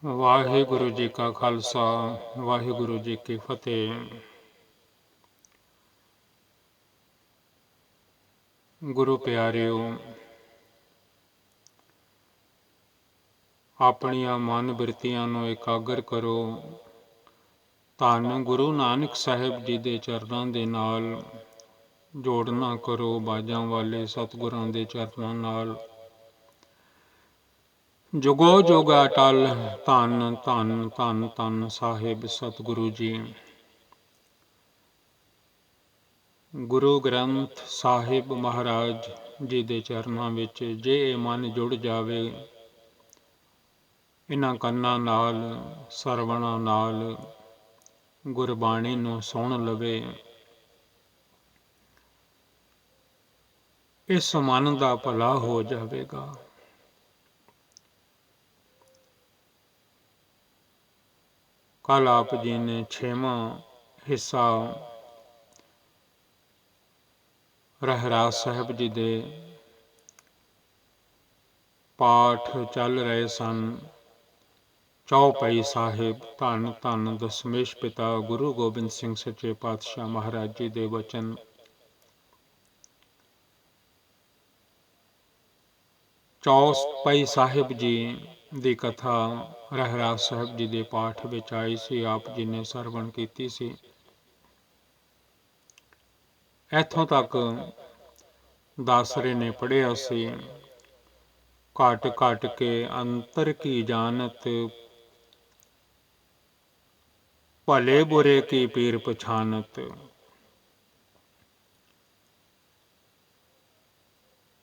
ਵਾਹਿਗੁਰੂ ਜੀ ਕਾ ਖਾਲਸਾ ਵਾਹਿਗੁਰੂ ਜੀ ਕੀ ਫਤਿਹ। ਗੁਰੂ ਪਿਆਰਿਓ, ਆਪਣੀਆਂ ਮਨ ਬਿਰਤੀਆਂ ਨੂੰ ਇਕਾਗਰ ਕਰੋ। ਧੰਨ ਗੁਰੂ ਨਾਨਕ ਸਾਹਿਬ ਜੀ ਦੇ ਚਰਨਾਂ ਦੇ ਨਾਲ ਜੋੜਨਾ ਕਰੋ, ਬਾਜਾਂ ਵਾਲੇ ਸਤਿਗੁਰਾਂ ਦੇ ਚਰਨਾਂ ਨਾਲ। ਜੁਗੋ ਜੁਗ ਅਟਲ ਧੰਨ ਧੰਨ ਧੰਨ ਧੰਨ ਸਾਹਿਬ ਸਤਿਗੁਰੂ ਜੀ। ਗੁਰੂ ਗ੍ਰੰਥ ਸਾਹਿਬ ਮਹਾਰਾਜ ਜੀ ਦੇ ਚਰਨਾਂ ਵਿੱਚ ਜੇ ਇਹ ਮਨ ਜੁੜ ਜਾਵੇ, ਇਹਨਾਂ ਕੰਨਾਂ ਨਾਲ, ਸਰਵਣਾਂ ਨਾਲ ਗੁਰਬਾਣੀ ਨੂੰ ਸੁਣ ਲਵੇ, ਇਸ ਮਨ ਦਾ ਭਲਾ ਹੋ ਜਾਵੇਗਾ। ਕੱਲ ਆਪ ਜੀ ਨੇ 6ਵਾਂ ਹਿੱਸਾ ਰਹਿਰਾਸ ਸਾਹਿਬ ਜੀ ਦੇ ਪਾਠ ਚੱਲ ਰਹੇ ਸਨ। ਚੌਪਈ ਸਾਹਿਬ ਧੰਨ ਧੰਨ ਦਸਮੇਸ਼ ਪਿਤਾ ਗੁਰੂ ਗੋਬਿੰਦ ਸਿੰਘ ਸੱਚੇ ਪਾਤਸ਼ਾਹ ਮਹਾਰਾਜ ਜੀ ਦੇ ਵਚਨ। ਚੌਪਈ ਸਾਹਿਬ ਜੀ ਦੀ ਕਥਾ ਰਹਿਰਾਸ ਸਾਹਿਬ ਜੀ ਦੇ ਪਾਠ ਵਿੱਚ ਆਈ ਸੀ, ਆਪ ਜੀ ਨੇ ਸਰਵਣ ਕੀਤੀ ਸੀ। ਇੱਥੋਂ ਤੱਕ ਦਾਸਰੇ ਨੇ ਪੜ੍ਹਿਆ ਸੀ, ਘਟ ਘਟ ਕੇ ਅੰਤਰ ਕੀ ਜਾਨਤ, ਭਲੇ ਬੁਰੇ ਕੀ ਪੀਰ ਪਛਾਨਤ।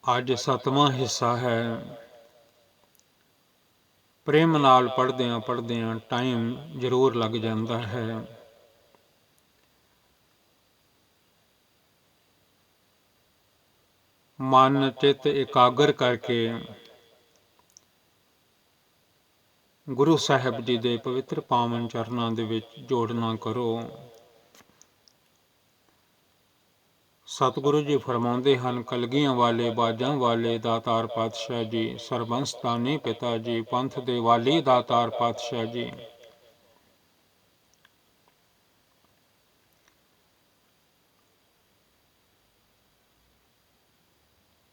ਅੱਜ 7ਵਾਂ ਹਿੱਸਾ ਹੈ। ਪ੍ਰੇਮ ਨਾਲ ਪੜ੍ਹਦਿਆਂ ਪੜ੍ਹਦਿਆਂ ਟਾਈਮ ਜ਼ਰੂਰ ਲੱਗ ਜਾਂਦਾ ਹੈ। ਮਨ ਚਿੱਤ ਇਕਾਗਰ ਕਰਕੇ ਗੁਰੂ ਸਾਹਿਬ ਜੀ ਦੇ ਪਵਿੱਤਰ ਪਾਵਨ ਚਰਨਾਂ ਦੇ ਵਿੱਚ ਜੋੜਨਾ ਕਰੋ। ਸਤਿਗੁਰੂ ਜੀ ਫਰਮਾਉਂਦੇ ਹਨ, ਕਲਗੀਆਂ ਵਾਲੇ ਬਾਜਾਂ ਵਾਲੇ ਦਾਤਾਰ ਪਾਤਸ਼ਾਹ ਜੀ, ਸਰਬੰਸਤਾਨੀ ਪਿਤਾ ਜੀ, ਪੰਥ ਦੇ ਵਾਲੀ ਦਾਤਾਰ ਪਾਤਸ਼ਾਹ ਜੀ,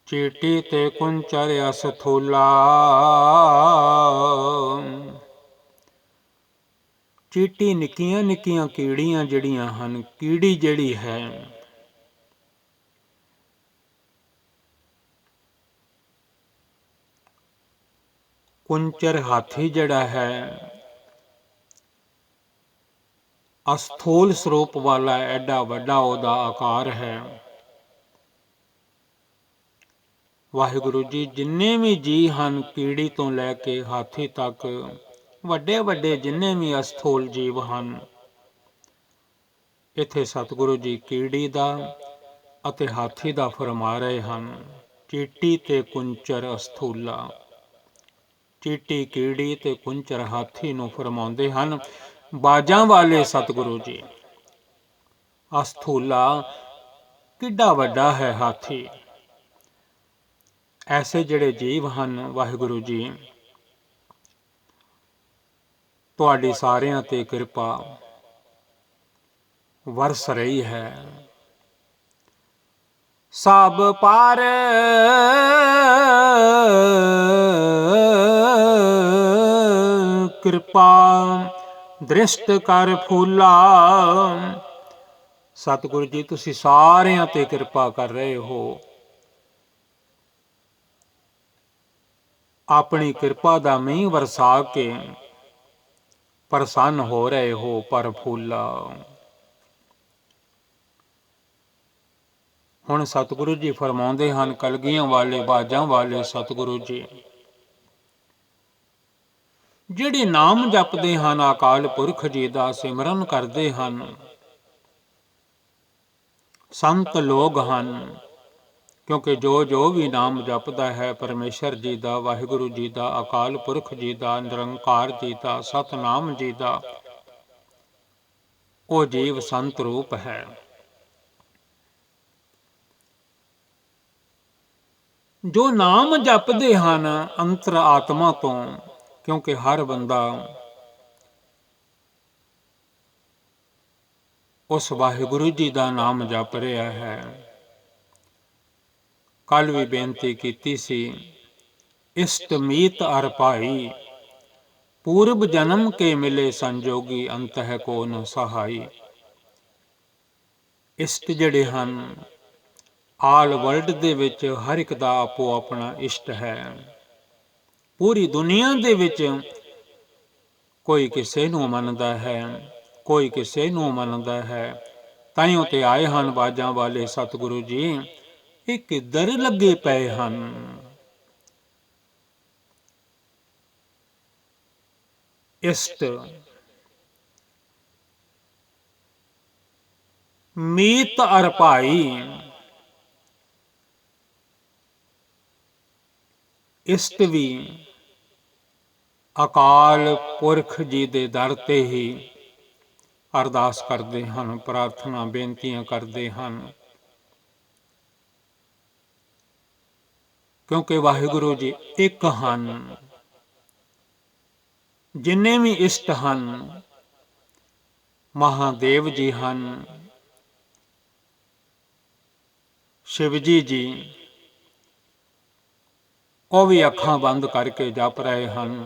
ਚੀਟੀ ਤੇ ਕੁੰਚਰ ਅਸ ਥੂਲਾ। ਚੀਟੀ ਨਿੱਕੀਆਂ ਨਿੱਕੀਆਂ ਕੀੜੀਆਂ ਜਿਹੜੀਆਂ ਹਨ, ਕੀੜੀ ਜਿਹੜੀ ਹੈ ਕੁੰਚਰ ਹਾਥੀ ਜਿਹੜਾ ਹੈ ਅਸਥੂਲ ਸਰੂਪ ਵਾਲਾ, ਐਡਾ ਵੱਡਾ ਉਹਦਾ ਆਕਾਰ ਹੈ। ਵਾਹਿਗੁਰੂ ਜੀ, ਜਿੰਨੇ ਵੀ ਜੀ ਹਨ, ਕੀੜੀ ਤੋਂ ਲੈ ਕੇ ਹਾਥੀ ਤੱਕ, ਵੱਡੇ ਵੱਡੇ ਜਿੰਨੇ ਵੀ ਅਸਥੂਲ ਜੀਵ ਹਨ, ਇੱਥੇ ਸਤਿਗੁਰੂ ਜੀ ਕੀੜੀ ਦਾ ਅਤੇ ਹਾਥੀ ਦਾ ਫਰਮਾ ਰਹੇ ਹਨ। ਚੀਟੀ ਤੇ ਕੁੰਚਰ ਅਸਥੂਲਾ, ਚੀਟੀ ਕੀੜੀ ਤੇ ਕੁੰਚਰ ਹਾਥੀ ਨੂੰ ਫਰਮਾਉਂਦੇ ਹਨ ਬਾਜਾਂ ਵਾਲੇ ਸਤਿਗੁਰੂ ਜੀ। ਅਸਥੂਲਾ, ਕਿੱਡਾ ਵੱਡਾ ਹੈ ਹਾਥੀ। ਐਸੇ ਜਿਹੜੇ ਜੀਵ ਹਨ, ਵਾਹਿਗੁਰੂ ਜੀ ਤੁਹਾਡੀ ਸਾਰਿਆਂ ਤੇ ਕਿਰਪਾ ਵਰਸ ਰਹੀ ਹੈ। ਸਭ ਪਰ ਕਿਰਪਾ ਦ੍ਰਿਸ਼ਟ ਕਰ ਫੂਲਾ। ਸਤਿਗੁਰੂ ਜੀ, ਤੁਸੀਂ ਸਾਰਿਆਂ ਤੇ ਕਿਰਪਾ ਕਰ ਰਹੇ ਹੋ, ਆਪਣੀ ਕਿਰਪਾ ਦਾ ਮੀਂਹ ਵਰਸਾ ਕੇ ਪ੍ਰਸੰਨ ਹੋ ਰਹੇ ਹੋ। ਪਰ ਫੂਲਾ, ਹੁਣ ਸਤਿਗੁਰੂ ਜੀ ਫਰਮਾਉਂਦੇ ਹਨ, ਕਲਗੀਆਂ ਵਾਲੇ ਬਾਜਾਂ ਵਾਲੇ ਸਤਿਗੁਰੂ ਜੀ, ਜਿਹੜੇ ਨਾਮ ਜਪਦੇ ਹਨ, ਅਕਾਲ ਪੁਰਖ ਜੀ ਦਾ ਸਿਮਰਨ ਕਰਦੇ ਹਨ, ਸੰਤ ਲੋਕ ਹਨ। ਕਿਉਂਕਿ ਜੋ ਜੋ ਵੀ ਨਾਮ ਜਪਦਾ ਹੈ ਪਰਮੇਸ਼ਰ ਜੀ ਦਾ, ਵਾਹਿਗੁਰੂ ਜੀ ਦਾ, ਅਕਾਲ ਪੁਰਖ ਜੀ ਦਾ, ਨਿਰੰਕਾਰ ਜੀ ਦਾ, ਸਤਨਾਮ ਜੀ ਦਾ, ਉਹ ਜੀਵ ਸੰਤ ਰੂਪ ਹੈ। ਜੋ ਨਾਮ ਜਪਦੇ ਹਨ ਅੰਤਰ ਆਤਮਾ ਤੋਂ, ਕਿਉਂਕਿ ਹਰ ਬੰਦਾ ਉਸ ਵਾਹਿਗੁਰੂ ਜੀ ਦਾ ਨਾਮ ਜਪ ਰਿਹਾ ਹੈ। ਕੱਲ ਵੀ ਬੇਨਤੀ ਕੀਤੀ ਸੀ, ਇਸ਼ਟ ਮੀਤ ਅਰ ਭਾਈ, ਪੂਰਬ ਜਨਮ ਕੇ ਮਿਲੇ ਸੰਜੋਗੀ, ਅੰਤਹਿ ਕੋ ਨ ਸਹਾਈ। ਇਸ਼ਟ ਜਿਹੜੇ ਹਨ, ਆਲ ਵਰਲਡ ਦੇ ਵਿੱਚ ਹਰ ਇੱਕ ਦਾ ਆਪੋ ਆਪਣਾ ਇਸ਼ਟ ਹੈ। ਪੂਰੀ ਦੁਨੀਆ ਦੇ ਵਿੱਚ ਕੋਈ ਕਿਸੇ ਨੂੰ ਮੰਨਦਾ ਹੈ, ਕੋਈ ਕਿਸੇ ਨੂੰ ਮੰਨਦਾ ਹੈ। ਤਾਈਓ ਤੇ ਆਏ ਹਨ ਬਾਜਾਂ ਵਾਲੇ ਸਤਿਗੁਰੂ ਜੀ, ਇਹ ਕਿੱਧਰ ਲੱਗੇ ਪਏ ਹਨ। ਇਸ਼ਟ ਮੀਤ ਅਰ ਭਾਈ, ਇਸ਼ਟ ਵੀ ਅਕਾਲ ਪੁਰਖ ਜੀ ਦੇ ਦਰ ਤੇ ਹੀ ਅਰਦਾਸ ਕਰਦੇ ਹਨ, ਪ੍ਰਾਰਥਨਾ ਬੇਨਤੀਆਂ ਕਰਦੇ ਹਨ। ਕਿਉਂਕਿ ਵਾਹਿਗੁਰੂ ਜੀ ਇੱਕ ਹਨ। ਜਿੰਨੇ ਵੀ ਇਸ਼ਟ ਹਨ, ਮਹਾਦੇਵ ਜੀ ਹਨ, ਸ਼ਿਵਜੀ ਜੀ, ਉਹ ਵੀ ਅੱਖਾਂ ਬੰਦ ਕਰਕੇ ਜਪ ਰਹੇ ਹਨ,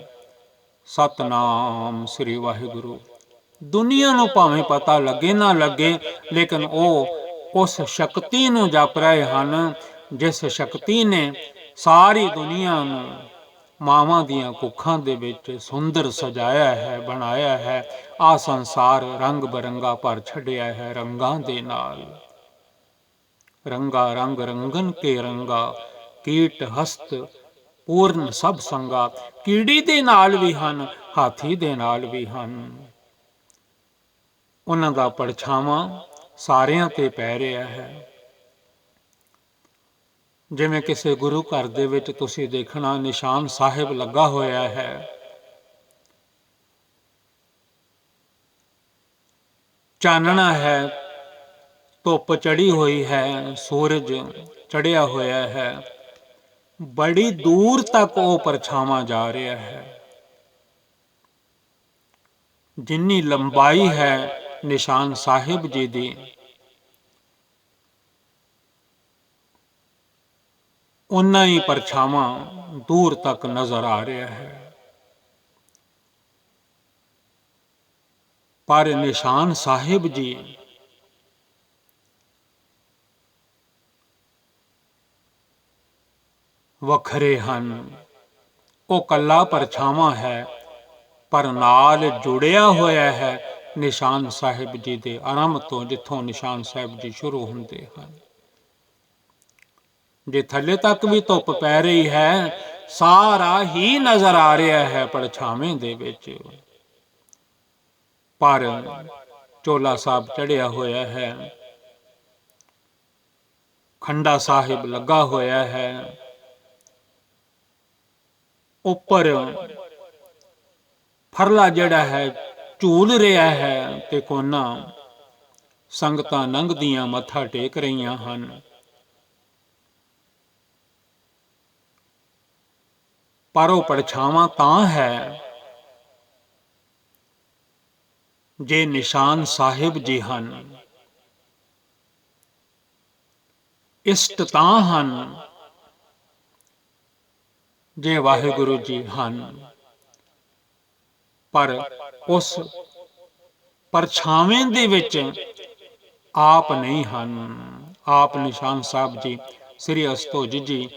ਸਤਨਾਮ ਸ੍ਰੀ ਵਾਹਿਗੁਰੂ। ਦੁਨੀਆ ਨੂੰ ਭਾਵੇਂ ਪਤਾ ਲੱਗੇ ਨਾ ਲੱਗੇ, ਲੇਕਿਨ ਉਹ ਉਸ ਸ਼ਕਤੀ ਨੂੰ ਜਪ ਰਹੇ ਹਨ, ਜਿਸ ਸ਼ਕਤੀ ਨੇ ਸਾਰੀ ਦੁਨੀਆ ਨੂੰ ਮਾਵਾਂ ਦੀਆਂ ਕੁੱਖਾਂ ਦੇ ਵਿੱਚ ਸੁੰਦਰ ਸਜਾਇਆ ਹੈ, ਬਣਾਇਆ ਹੈ। ਆਹ ਸੰਸਾਰ ਰੰਗ ਬਰੰਗਾ ਭਰ ਛੱਡਿਆ ਹੈ ਰੰਗਾਂ ਦੇ ਨਾਲ। ਰੰਗਾ ਰੰਗ ਰੰਗਨ ਕੇ ਰੰਗਾ, ਕੀਟ ਹਸਤ ਪੂਰਨ ਸਭ ਸੰਗਾ। ਕੀੜੀ ਦੇ ਨਾਲ ਵੀ ਹਨ, ਹਾਥੀ ਦੇ ਨਾਲ ਵੀ ਹਨ। ਉਹਨਾਂ ਦਾ ਪਰਛਾਵਾਂ ਸਾਰਿਆਂ ਤੇ ਪੈ ਰਿਹਾ ਹੈ। ਜਿਵੇਂ ਕਿਸੇ ਗੁਰੂ ਘਰ ਦੇ ਵਿੱਚ ਤੁਸੀਂ ਦੇਖਣਾ, ਨਿਸ਼ਾਨ ਸਾਹਿਬ ਲੱਗਾ ਹੋਇਆ ਹੈ। ਚਾਨਣਾ ਹੈ, ਧੁੱਪ ਚੜੀ ਹੋਈ ਹੈ, ਸੂਰਜ ਚੜਿਆ ਹੋਇਆ ਹੈ, ਬੜੀ ਦੂਰ ਤੱਕ ਉਹ ਪਰਛਾਵਾਂ ਜਾ ਰਿਹਾ ਹੈ। ਜਿੰਨੀ ਲੰਬਾਈ ਹੈ ਨਿਸ਼ਾਨ ਸਾਹਿਬ ਜੀ ਦੀ, ਉਨਾ ਹੀ ਪਰਛਾਵਾਂ ਦੂਰ ਤੱਕ ਨਜ਼ਰ ਆ ਰਿਹਾ ਹੈ। ਪਰ ਨਿਸ਼ਾਨ ਸਾਹਿਬ ਜੀ ਵੱਖਰੇ ਹਨ। ਉਹ ਕੱਲਾ ਪਰਛਾਵਾਂ ਹੈ, ਪਰ ਨਾਲ ਜੁੜਿਆ ਹੋਇਆ ਹੈ ਨਿਸ਼ਾਨ ਸਾਹਿਬ ਜੀ ਦੇ ਆਰੰਭ ਤੋਂ, ਜਿੱਥੋਂ ਨਿਸ਼ਾਨ ਸਾਹਿਬ ਜੀ ਸ਼ੁਰੂ ਹੁੰਦੇ ਹਨ। ਜੇ ਥੱਲੇ ਤੱਕ ਵੀ ਧੁੱਪ ਪੈ ਰਹੀ ਹੈ, ਸਾਰਾ ਹੀ ਨਜ਼ਰ ਆ ਰਿਹਾ ਹੈ ਪਰਛਾਵੇਂ ਦੇ ਵਿੱਚ। ਪਰ ਚੋਲਾ ਸਾਹਿਬ ਚੜਿਆ ਹੋਇਆ ਹੈ, ਖੰਡਾ ਸਾਹਿਬ ਲੱਗਾ ਹੋਇਆ ਹੈ, ਉੱਪਰ ਫਰਲਾ ਜਿਹੜਾ ਹੈ ਝੂਲ ਰਿਹਾ ਹੈ, ਤੇ ਕੋਨਾ ਸੰਗਤਾਂ ਲੰਘਦੀਆਂ ਮੱਥਾ ਟੇਕ ਰਹੀਆਂ ਹਨ। ਪਰ ਉਹ ਪਰਛਾਵਾਂ ਤਾਂ ਹੈ ਜੇ ਨਿਸ਼ਾਨ ਸਾਹਿਬ ਜੀ ਹਨ। ਇਸ਼ਟ ਤਾਂ ਹਨ ਜੇ ਵਾਹਿਗੁਰੂ ਜੀ ਹਨ। ਪਰ ਉਸ ਪਰਛਾਵੇਂ ਦੇ ਵਿੱਚ ਆਪ ਨਹੀਂ ਹਨ। ਆਪ ਨਿਸ਼ਾਨ ਸਾਹਿਬ ਜੀ, ਸ੍ਰੀ ਅਸਤੋਜ ਜੀ,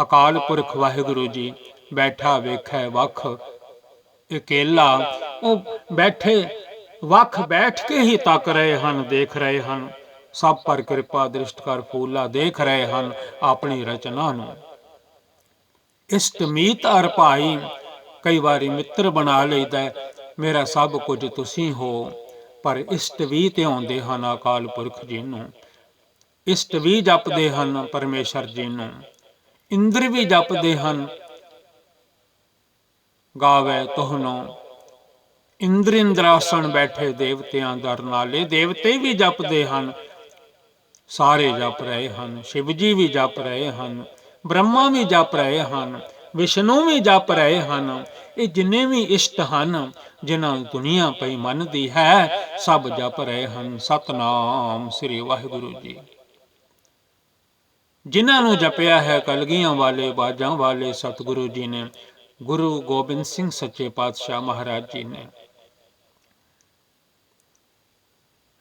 ਅਕਾਲ ਪੁਰਖ ਵਾਹਿਗੁਰੂ ਜੀ ਬੈਠਾ ਵੇਖੈ ਵੱਖ ਇਕੇਲਾ। ਉਹ ਬੈਠੇ ਵੱਖ ਬੈਠ ਕੇ ਹੀ ਤੱਕ ਰਹੇ ਹਨ, ਦੇਖ ਰਹੇ ਹਨ। ਸਭ ਪਰ ਕਿਰਪਾ ਦ੍ਰਿਸ਼ਟ ਕਰ ਫੂਲਾ, ਦੇਖ ਰਹੇ ਹਨ ਆਪਣੀ ਰਚਨਾ ਨੂੰ। ਇਸ਼ਟ ਮੀਤ ਅਰ ਭਾਈ, ਕਈ ਵਾਰੀ ਮਿੱਤਰ ਬਣਾ ਲਈਦਾ, ਮੇਰਾ ਸਭ ਕੁਝ ਤੁਸੀਂ ਹੋ। ਪਰ ਇਸ਼ਟ ਵੀ ਧਿਆਉਂਦੇ ਹਨ ਅਕਾਲ ਪੁਰਖ ਜੀ ਨੂੰ, ਇਸ਼ਟ ਵੀ ਜਪਦੇ ਹਨ ਪਰਮੇਸ਼ਰ ਜੀ ਨੂੰ। ਇੰਦਰ ਵੀ ਜਪਦੇ ਹਨ, ਗਾਵੇ ਤੁਹਾਨੂੰ ਇੰਦਰ ਇੰਦਰਾਸਣ ਬੈਠੇ ਦੇਵਤਿਆਂ ਦਰ ਨਾਲੇ। ਦੇਵਤੇ ਵੀ ਜਪਦੇ ਹਨ, ਸਾਰੇ ਜਪ ਰਹੇ ਹਨ। ਸ਼ਿਵ ਜੀ ਵੀ ਜਪ ਰਹੇ ਹਨ, ਬ੍ਰਹਮਾ ਵੀ ਜਪ ਰਹੇ ਹਨ, ਵਿਸ਼ਨੂੰ ਵੀ ਜਪ ਰਹੇ ਹਨ। ਇਹ ਜਿੰਨੇ ਵੀ ਇਸ਼ਟ ਹਨ ਜਿਨ੍ਹਾਂ ਨੂੰ ਦੁਨੀਆ ਪਈ ਮੰਨਦੀ ਹੈ, ਸਭ ਜਪ ਰਹੇ ਹਨ ਸਤਨਾਮ ਸ੍ਰੀ ਵਾਹਿਗੁਰੂ ਜੀ। ਜਿਨ੍ਹਾਂ ਨੂੰ ਜਪਿਆ ਹੈ ਕਲਗੀਆਂ ਵਾਲੇ ਬਾਜਾਂ ਵਾਲੇ ਸਤਿਗੁਰੂ ਜੀ ਨੇ, ਗੁਰੂ ਗੋਬਿੰਦ ਸਿੰਘ ਸੱਚੇ ਪਾਤਸ਼ਾਹ ਮਹਾਰਾਜ ਜੀ ਨੇ,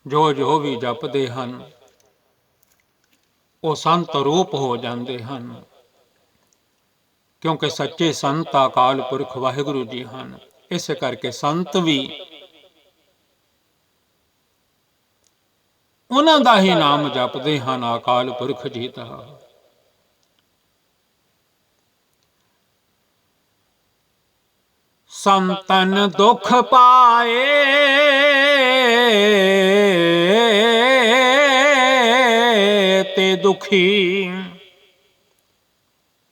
ਜੋ ਜੋ ਵੀ ਜਪਦੇ ਹਨ ਉਹ ਸੰਤ ਰੂਪ ਹੋ ਜਾਂਦੇ ਹਨ, ਕਿਉਂਕਿ ਸੱਚੇ ਸੰਤ ਅਕਾਲ ਪੁਰਖ ਵਾਹਿਗੁਰੂ ਜੀ ਹਨ। ਇਸ ਕਰਕੇ ਸੰਤ ਵੀ ਉਹਨਾਂ ਦਾ ਹੀ ਨਾਮ ਜਪਦੇ ਹਨ, ਅਕਾਲ ਪੁਰਖ ਜੀ ਦਾ। ਸੰਤਨ ਦੁਖ ਪਾਏ ਤੇ ਦੁਖੀ,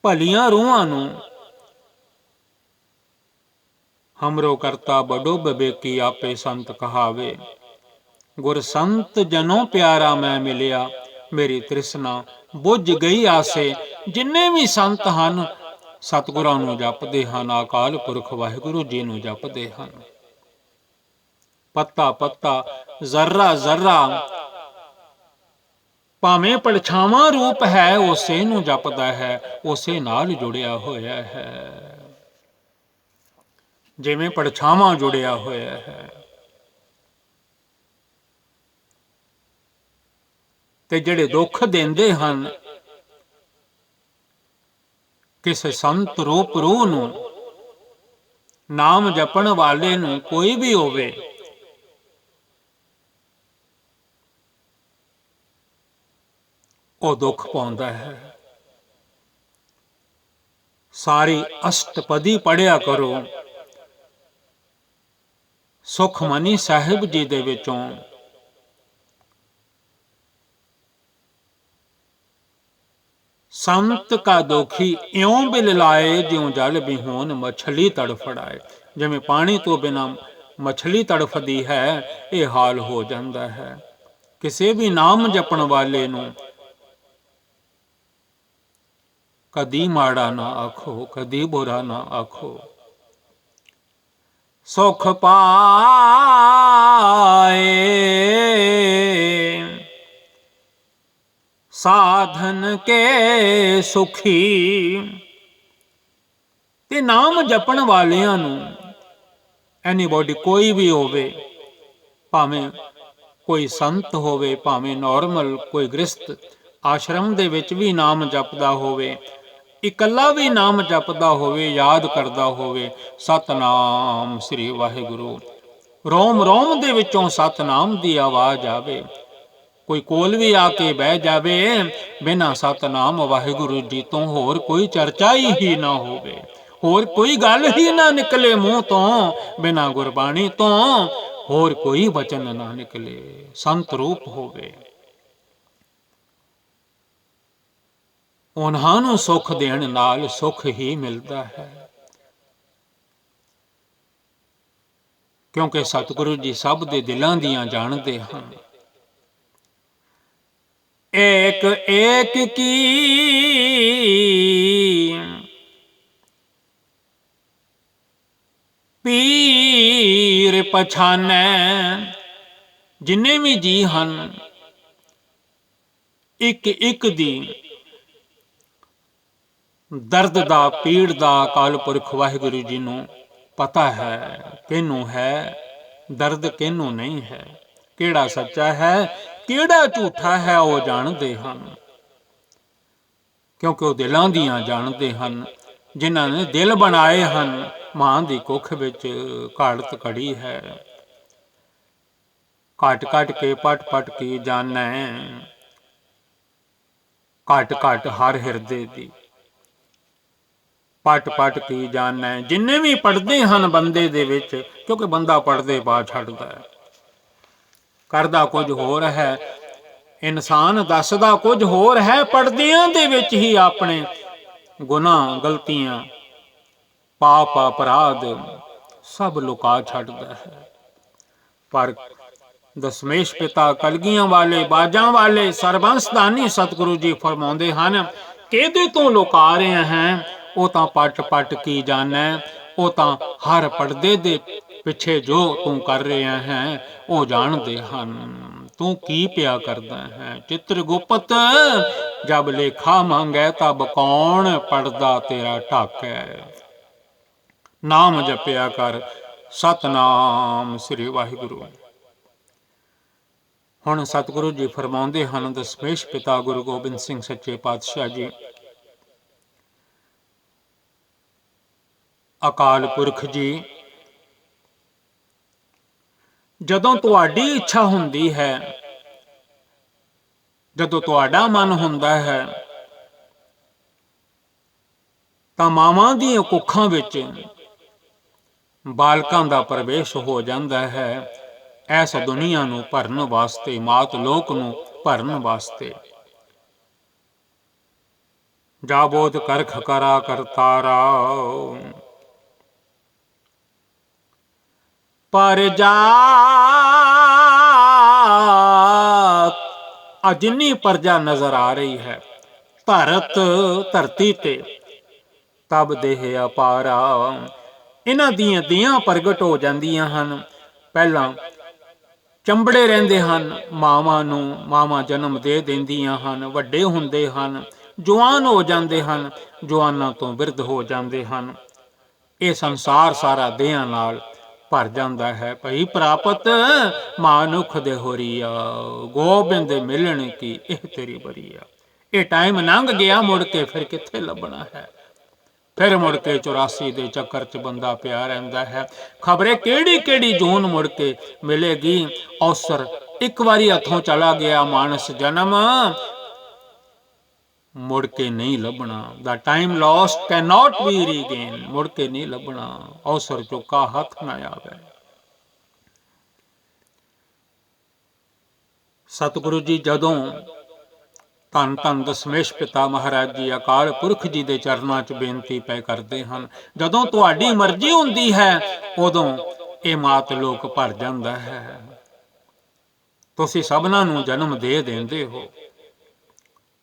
ਭਲੀਆਂ ਰੂਹਾਂ ਨੂੰ ਹਮਰੋ ਕਰਤਾ ਬਡੋ ਬਵੇਕੀ, ਆਪੇ ਸੰਤ ਕਹਾਵੇ। ਗੁਰ ਸੰਤ ਜਨੋਂ ਪਿਆਰਾ ਮੈਂ ਮਿਲਿਆ, ਮੇਰੀ ਤ੍ਰਿਸ਼ਨਾ ਬੁੱਝ ਗਈ ਆਸੇ। ਜਿੰਨੇ ਵੀ ਸੰਤ ਹਨ ਸਤਿਗੁਰਾਂ ਨੂੰ ਜਪਦੇ ਹਨ, ਅਕਾਲ ਪੁਰਖ ਵਾਹਿਗੁਰੂ ਜੀ ਨੂੰ ਜਪਦੇ ਹਨ। ਪੱਤਾ ਪੱਤਾ, ਜ਼ਰਰਾ ਜ਼ਰਰਾ, ਭਾਵੇਂ ਪਰਛਾਵਾਂ ਰੂਪ ਹੈ, ਉਸੇ ਨੂੰ ਜਪਦਾ ਹੈ, ਉਸੇ ਨਾਲ ਜੁੜਿਆ ਹੋਇਆ ਹੈ, ਜਿਵੇਂ ਪਰਛਾਵਾਂ ਜੁੜਿਆ ਹੋਇਆ ਹੈ। ਤੇ ਜਿਹੜੇ ਦੁੱਖ ਦਿੰਦੇ ਹਨ ਕਿਸੇ ਸੰਤ ਰੂਪ ਰੂਹ ਨੂੰ, ਨਾਮ ਜਪਣ ਵਾਲੇ ਨੂੰ, ਕੋਈ ਵੀ ਹੋਵੇ, ਉਹ ਦੁੱਖ ਪਾਉਂਦਾ ਹੈ। ਸਾਰੀ ਅਸ਼ਟਪਦੀ ਪੜ੍ਹਿਆ ਕਰੋ ਸੁਖਮਨੀ ਸਾਹਿਬ ਜੀ ਦੇ ਵਿੱਚੋਂ। ਸੰਤ ਕਾ ਦੋਖੀ ਇਉਂ ਬਿਲ ਲਾਏ, ਜਿਉਂ ਜਲ ਬਿਹੂਨ ਮਛਲੀ ਤੜਫੜਾਏ। ਜਿਵੇਂ ਪਾਣੀ ਤੋਂ ਬਿਨਾਂ ਮਛਲੀ ਤੜਫਦੀ ਹੈ, ਇਹ ਹਾਲ ਹੋ ਜਾਂਦਾ ਹੈ। ਕਿਸੇ ਵੀ ਨਾਮ ਜਪਣ ਵਾਲੇ ਨੂੰ ਕਦੀ ਮਾੜਾ ਨਾ ਆਖੋ, ਕਦੀ ਬੁਰਾ ਨਾ ਆਖੋ। ਸੁਖ ਪਾਏ ਸਾਧਨ ਕੇ ਸੁਖੀ। ਤੇ ਨਾਮ ਜਪਣ ਵਾਲਿਆਂ ਨੂੰ, ਐਨੀਬੋਡੀ, ਕੋਈ ਵੀ ਹੋਵੇ, ਭਾਵੇਂ ਕੋਈ ਸੰਤ ਹੋਵੇ, ਭਾਵੇਂ ਨੋਰਮਲ ਕੋਈ ਗ੍ਰਸਥ ਆਸ਼ਰਮ ਦੇ ਵਿੱਚ ਵੀ ਨਾਮ ਜਪਦਾ ਹੋਵੇ, ਇਕੱਲਾ ਵੀ ਨਾਮ ਜਪਦਾ ਹੋਵੇ, ਯਾਦ ਕਰਦਾ ਹੋਵੇ ਸਤਨਾਮ ਸ੍ਰੀ ਵਾਹਿਗੁਰੂ, ਰੋਮ ਰੋਮ ਦੇ ਵਿੱਚੋਂ ਸਤਨਾਮ ਦੀ ਆਵਾਜ਼ ਆਵੇ। ਕੋਈ ਕੋਲ ਵੀ ਆ ਕੇ ਬਹਿ ਜਾਵੇ, ਬਿਨਾਂ ਸਤਨਾਮ ਵਾਹਿਗੁਰੂ ਜੀ ਤੋਂ ਹੋਰ ਕੋਈ ਚਰਚਾ ਹੀ ਨਾ ਹੋਵੇ, ਹੋਰ ਕੋਈ ਗੱਲ ਹੀ ਨਾ ਨਿਕਲੇ ਮੂੰਹ ਤੋਂ, ਬਿਨਾਂ ਗੁਰਬਾਣੀ ਤੋਂ ਹੋਰ ਕੋਈ ਵਚਨ ਨਾ ਨਿਕਲੇ, ਸੰਤ ਰੂਪ ਹੋਵੇ। ਉਹਨਾਂ ਨੂੰ ਸੁੱਖ ਦੇਣ ਨਾਲ ਸੁੱਖ ਹੀ ਮਿਲਦਾ ਹੈ, ਕਿਉਂਕਿ ਸਤਿਗੁਰੂ ਜੀ ਸਭ ਦੇ ਦਿਲਾਂ ਦੀਆਂ ਜਾਣਦੇ ਹਨ। ਏਕ ਏਕ ਕੀ ਪੀਰ ਪਛਾਨੈ। ਜਿੰਨੇ ਵੀ ਜੀ ਹਨ, ਇੱਕ ਇੱਕ ਦੀ ਦਰਦ ਦਾ, ਪੀੜ ਦਾ ਅਕਾਲ ਪੁਰਖ ਵਾਹਿਗੁਰੂ ਜੀ ਨੂੰ ਪਤਾ ਹੈ, ਕਿਹਨੂੰ ਹੈ ਦਰਦ, ਕਿਹਨੂੰ ਨਹੀਂ ਹੈ, ਕਿਹੜਾ ਸੱਚਾ ਹੈ, ਕਿਹੜਾ ਝੂਠਾ ਹੈ, ਉਹ ਜਾਣਦੇ ਹਨ। ਕਿਉਂਕਿ ਉਹ ਦਿਲਾਂ ਦੀਆਂ ਜਾਣਦੇ ਹਨ। ਜਿਨ੍ਹਾਂ ਨੇ ਦਿਲ ਬਣਾਏ ਹਨ, ਮਾਂ ਦੀ ਕੁੱਖ ਵਿੱਚ ਘਾੜਤ ਘੜੀ ਹੈ। ਘਟ ਘਟ ਕੇ ਪਟ ਪਟ ਕੀ ਜਾਣੈ, ਘਟ ਘਟ ਹਰ ਹਿਰਦੇ ਦੀ ਪਟ ਪਟ ਕੀ ਜਾਣੈ। ਜਿੰਨੇ ਵੀ ਪੜਦੇ ਹਨ ਬੰਦੇ ਦੇ ਵਿੱਚ, ਕਿਉਂਕਿ ਬੰਦਾ ਪੜਦੇ ਬਾਅਦ ਛੱਡਦਾ ਹੈ, ਕਰਦਾ ਕੁਝ ਹੋਰ ਹੈ, ਇਨਸਾਨ ਦੱਸਦਾ ਕੁਝ ਹੋਰ ਹੈ, ਪੜਦਿਆਂ ਦੇ ਵਿੱਚ ਹੀ ਆਪਣੇ ਗੁਨਾਹ, ਗਲਤੀਆਂ, ਪਾਪ, ਅਪਰਾਧ ਸਭ ਲੁਕਾ ਛੱਡਦਾ ਹੈ। ਪਰ ਦਸਮੇਸ਼ ਪਿਤਾ ਕਲਗੀਆਂ ਵਾਲੇ, ਬਾਜਾਂ ਵਾਲੇ, ਸਰਬੰਸਦਾਨੀ ਸਤਿਗੁਰੂ ਜੀ ਫਰਮਾਉਂਦੇ ਹਨ, ਕਿਹਦੇ ਤੋਂ ਲੁਕਾ ਰਹੇ ਹੈ? ਉਹ ਤਾਂ ਪਟ ਪਟ ਕੀ ਜਾਣੈ, ਉਹ ਤਾਂ ਹਰ ਪਰਦੇ ਦੇ ਪਿੱਛੇ ਜੋ ਤੂੰ ਕਰ ਰਿਹਾ ਹੈ ਉਹ ਜਾਣਦੇ ਹਨ। ਤੂੰ ਕੀ ਪਿਆ ਕਰਦਾ ਹੈ ਚਿੱਤਰ ਗੁਪਤ, ਜਬ ਲੇਖਾ ਮੰਗੈ ਤਬ ਕੌਣ ਪੜਦਾ ਤੇਰਾ ਢਾਕੈ। ਨਾਮ ਜਪਿਆ ਕਰ, ਸਤਨਾਮ ਸ੍ਰੀ ਵਾਹਿਗੁਰੂ। ਹੁਣ ਸਤਿਗੁਰੂ ਜੀ ਫਰਮਾਉਂਦੇ ਹਨ, ਦਸਮੇਸ਼ ਪਿਤਾ ਗੁਰੂ ਗੋਬਿੰਦ ਸਿੰਘ ਸੱਚੇ ਪਾਤਸ਼ਾਹ ਜੀ, ਅਕਾਲ ਪੁਰਖ ਜੀ, ਜਦੋਂ ਤੁਹਾਡੀ ਇੱਛਾ ਹੁੰਦੀ ਹੈ, ਜਦੋਂ ਤੁਹਾਡਾ ਮਨ ਹੁੰਦਾ ਹੈ, ਤਾਂ ਮਾਵਾਂ ਦੀਆਂ ਕੁੱਖਾਂ ਵਿੱਚ ਬਾਲਕਾਂ ਦਾ ਪ੍ਰਵੇਸ਼ ਹੋ ਜਾਂਦਾ ਹੈ, ਐਸ ਦੁਨੀਆ ਨੂੰ ਭਰਨ ਵਾਸਤੇ, ਮਾਤ ਲੋਕ ਨੂੰ ਭਰਨ ਵਾਸਤੇ। ਜਾਬੋਧ ਕਰਖ ਕਰਾ ਕਰਤਾਰਾ, ਪਰ ਜਾ ਜਿੰਨੀ ਪਰਜਾ ਨਜ਼ਰ ਆ ਰਹੀ ਹੈ ਧਰਤੀ ਤੇ, ਤਬ ਦੇਹ ਅਪਾਰਾ, ਇਹਨਾਂ ਦੀਆਂ ਦੀਆਂ ਪ੍ਰਗਟ ਹੋ ਜਾਂਦੀਆਂ ਹਨ। ਪਹਿਲਾਂ ਚੰਬੜੇ ਰਹਿੰਦੇ ਹਨ ਮਾਵਾਂ ਨੂੰ, ਮਾਵਾਂ ਜਨਮ ਦੇ ਦਿੰਦੀਆਂ ਹਨ, ਵੱਡੇ ਹੁੰਦੇ ਹਨ, ਜਵਾਨ ਹੋ ਜਾਂਦੇ ਹਨ, ਜਵਾਨਾਂ ਤੋਂ ਬਿਰਧ ਹੋ ਜਾਂਦੇ ਹਨ। ਇਹ ਸੰਸਾਰ ਸਾਰਾ ਦੇਹਾਂ ਨਾਲ ਭਰ ਜਾਂਦਾ ਹੈ। ਭਈ ਪ੍ਰਾਪਤ ਮਾਨੁਖ ਦੇ ਹੋਰੀਆ, ਗੋਬਿੰਦ ਮਿਲਣ ਕੀ ਇਹ ਤੇਰੀ ਬਰੀਆ। ਇਹ ਟਾਈਮ ਲੰਘ ਗਿਆ, ਮੁੜ ਕੇ ਫਿਰ ਕਿੱਥੇ ਲੱਭਣਾ ਹੈ। ਫਿਰ ਮੁੜ ਕੇ 84 ਦੇ ਚੱਕਰ 'ਚ ਬੰਦਾ ਪਿਆ ਰਹਿੰਦਾ ਹੈ। ਖਬਰੇ ਕਿਹੜੀ ਕਿਹੜੀ ਜੂਨ ਮੁੜ ਕੇ ਮਿਲੇਗੀ। ਅਵਸਰ ਇੱਕ ਵਾਰੀ ਹੱਥੋਂ ਚਲਾ ਗਿਆ ਮਾਨਸ ਜਨਮ, ਮੁੜ ਕੇ ਨਹੀਂ ਲੱਭਣਾ। The time lost can not be regain, ਮੁੜ ਕੇ ਨਹੀਂ ਲੱਭਣਾ। ਅਵਸਰ ਚੁੱਕਾ ਹੱਥ ਨਾ ਆਵੇ। ਸਤਿਗੁਰੂ ਜੀ ਜਦੋਂ ਧੰਨ ਧੰਨ ਦਸਮੇਸ਼ ਪਿਤਾ ਮਹਾਰਾਜ ਜੀ ਅਕਾਲ ਪੁਰਖ ਜੀ ਦੇ ਚਰਨਾਂ 'ਚ ਬੇਨਤੀ ਪੈ ਕਰਦੇ ਹਨ, ਜਦੋਂ ਤੁਹਾਡੀ ਮਰਜ਼ੀ ਹੁੰਦੀ ਹੈ ਉਦੋਂ ਇਹ ਮਾਤ ਲੋਕ ਭਰ ਜਾਂਦਾ ਹੈ। ਤੁਸੀਂ ਸਭਨਾਂ ਨੂੰ ਜਨਮ ਦੇ ਦਿੰਦੇ ਹੋ,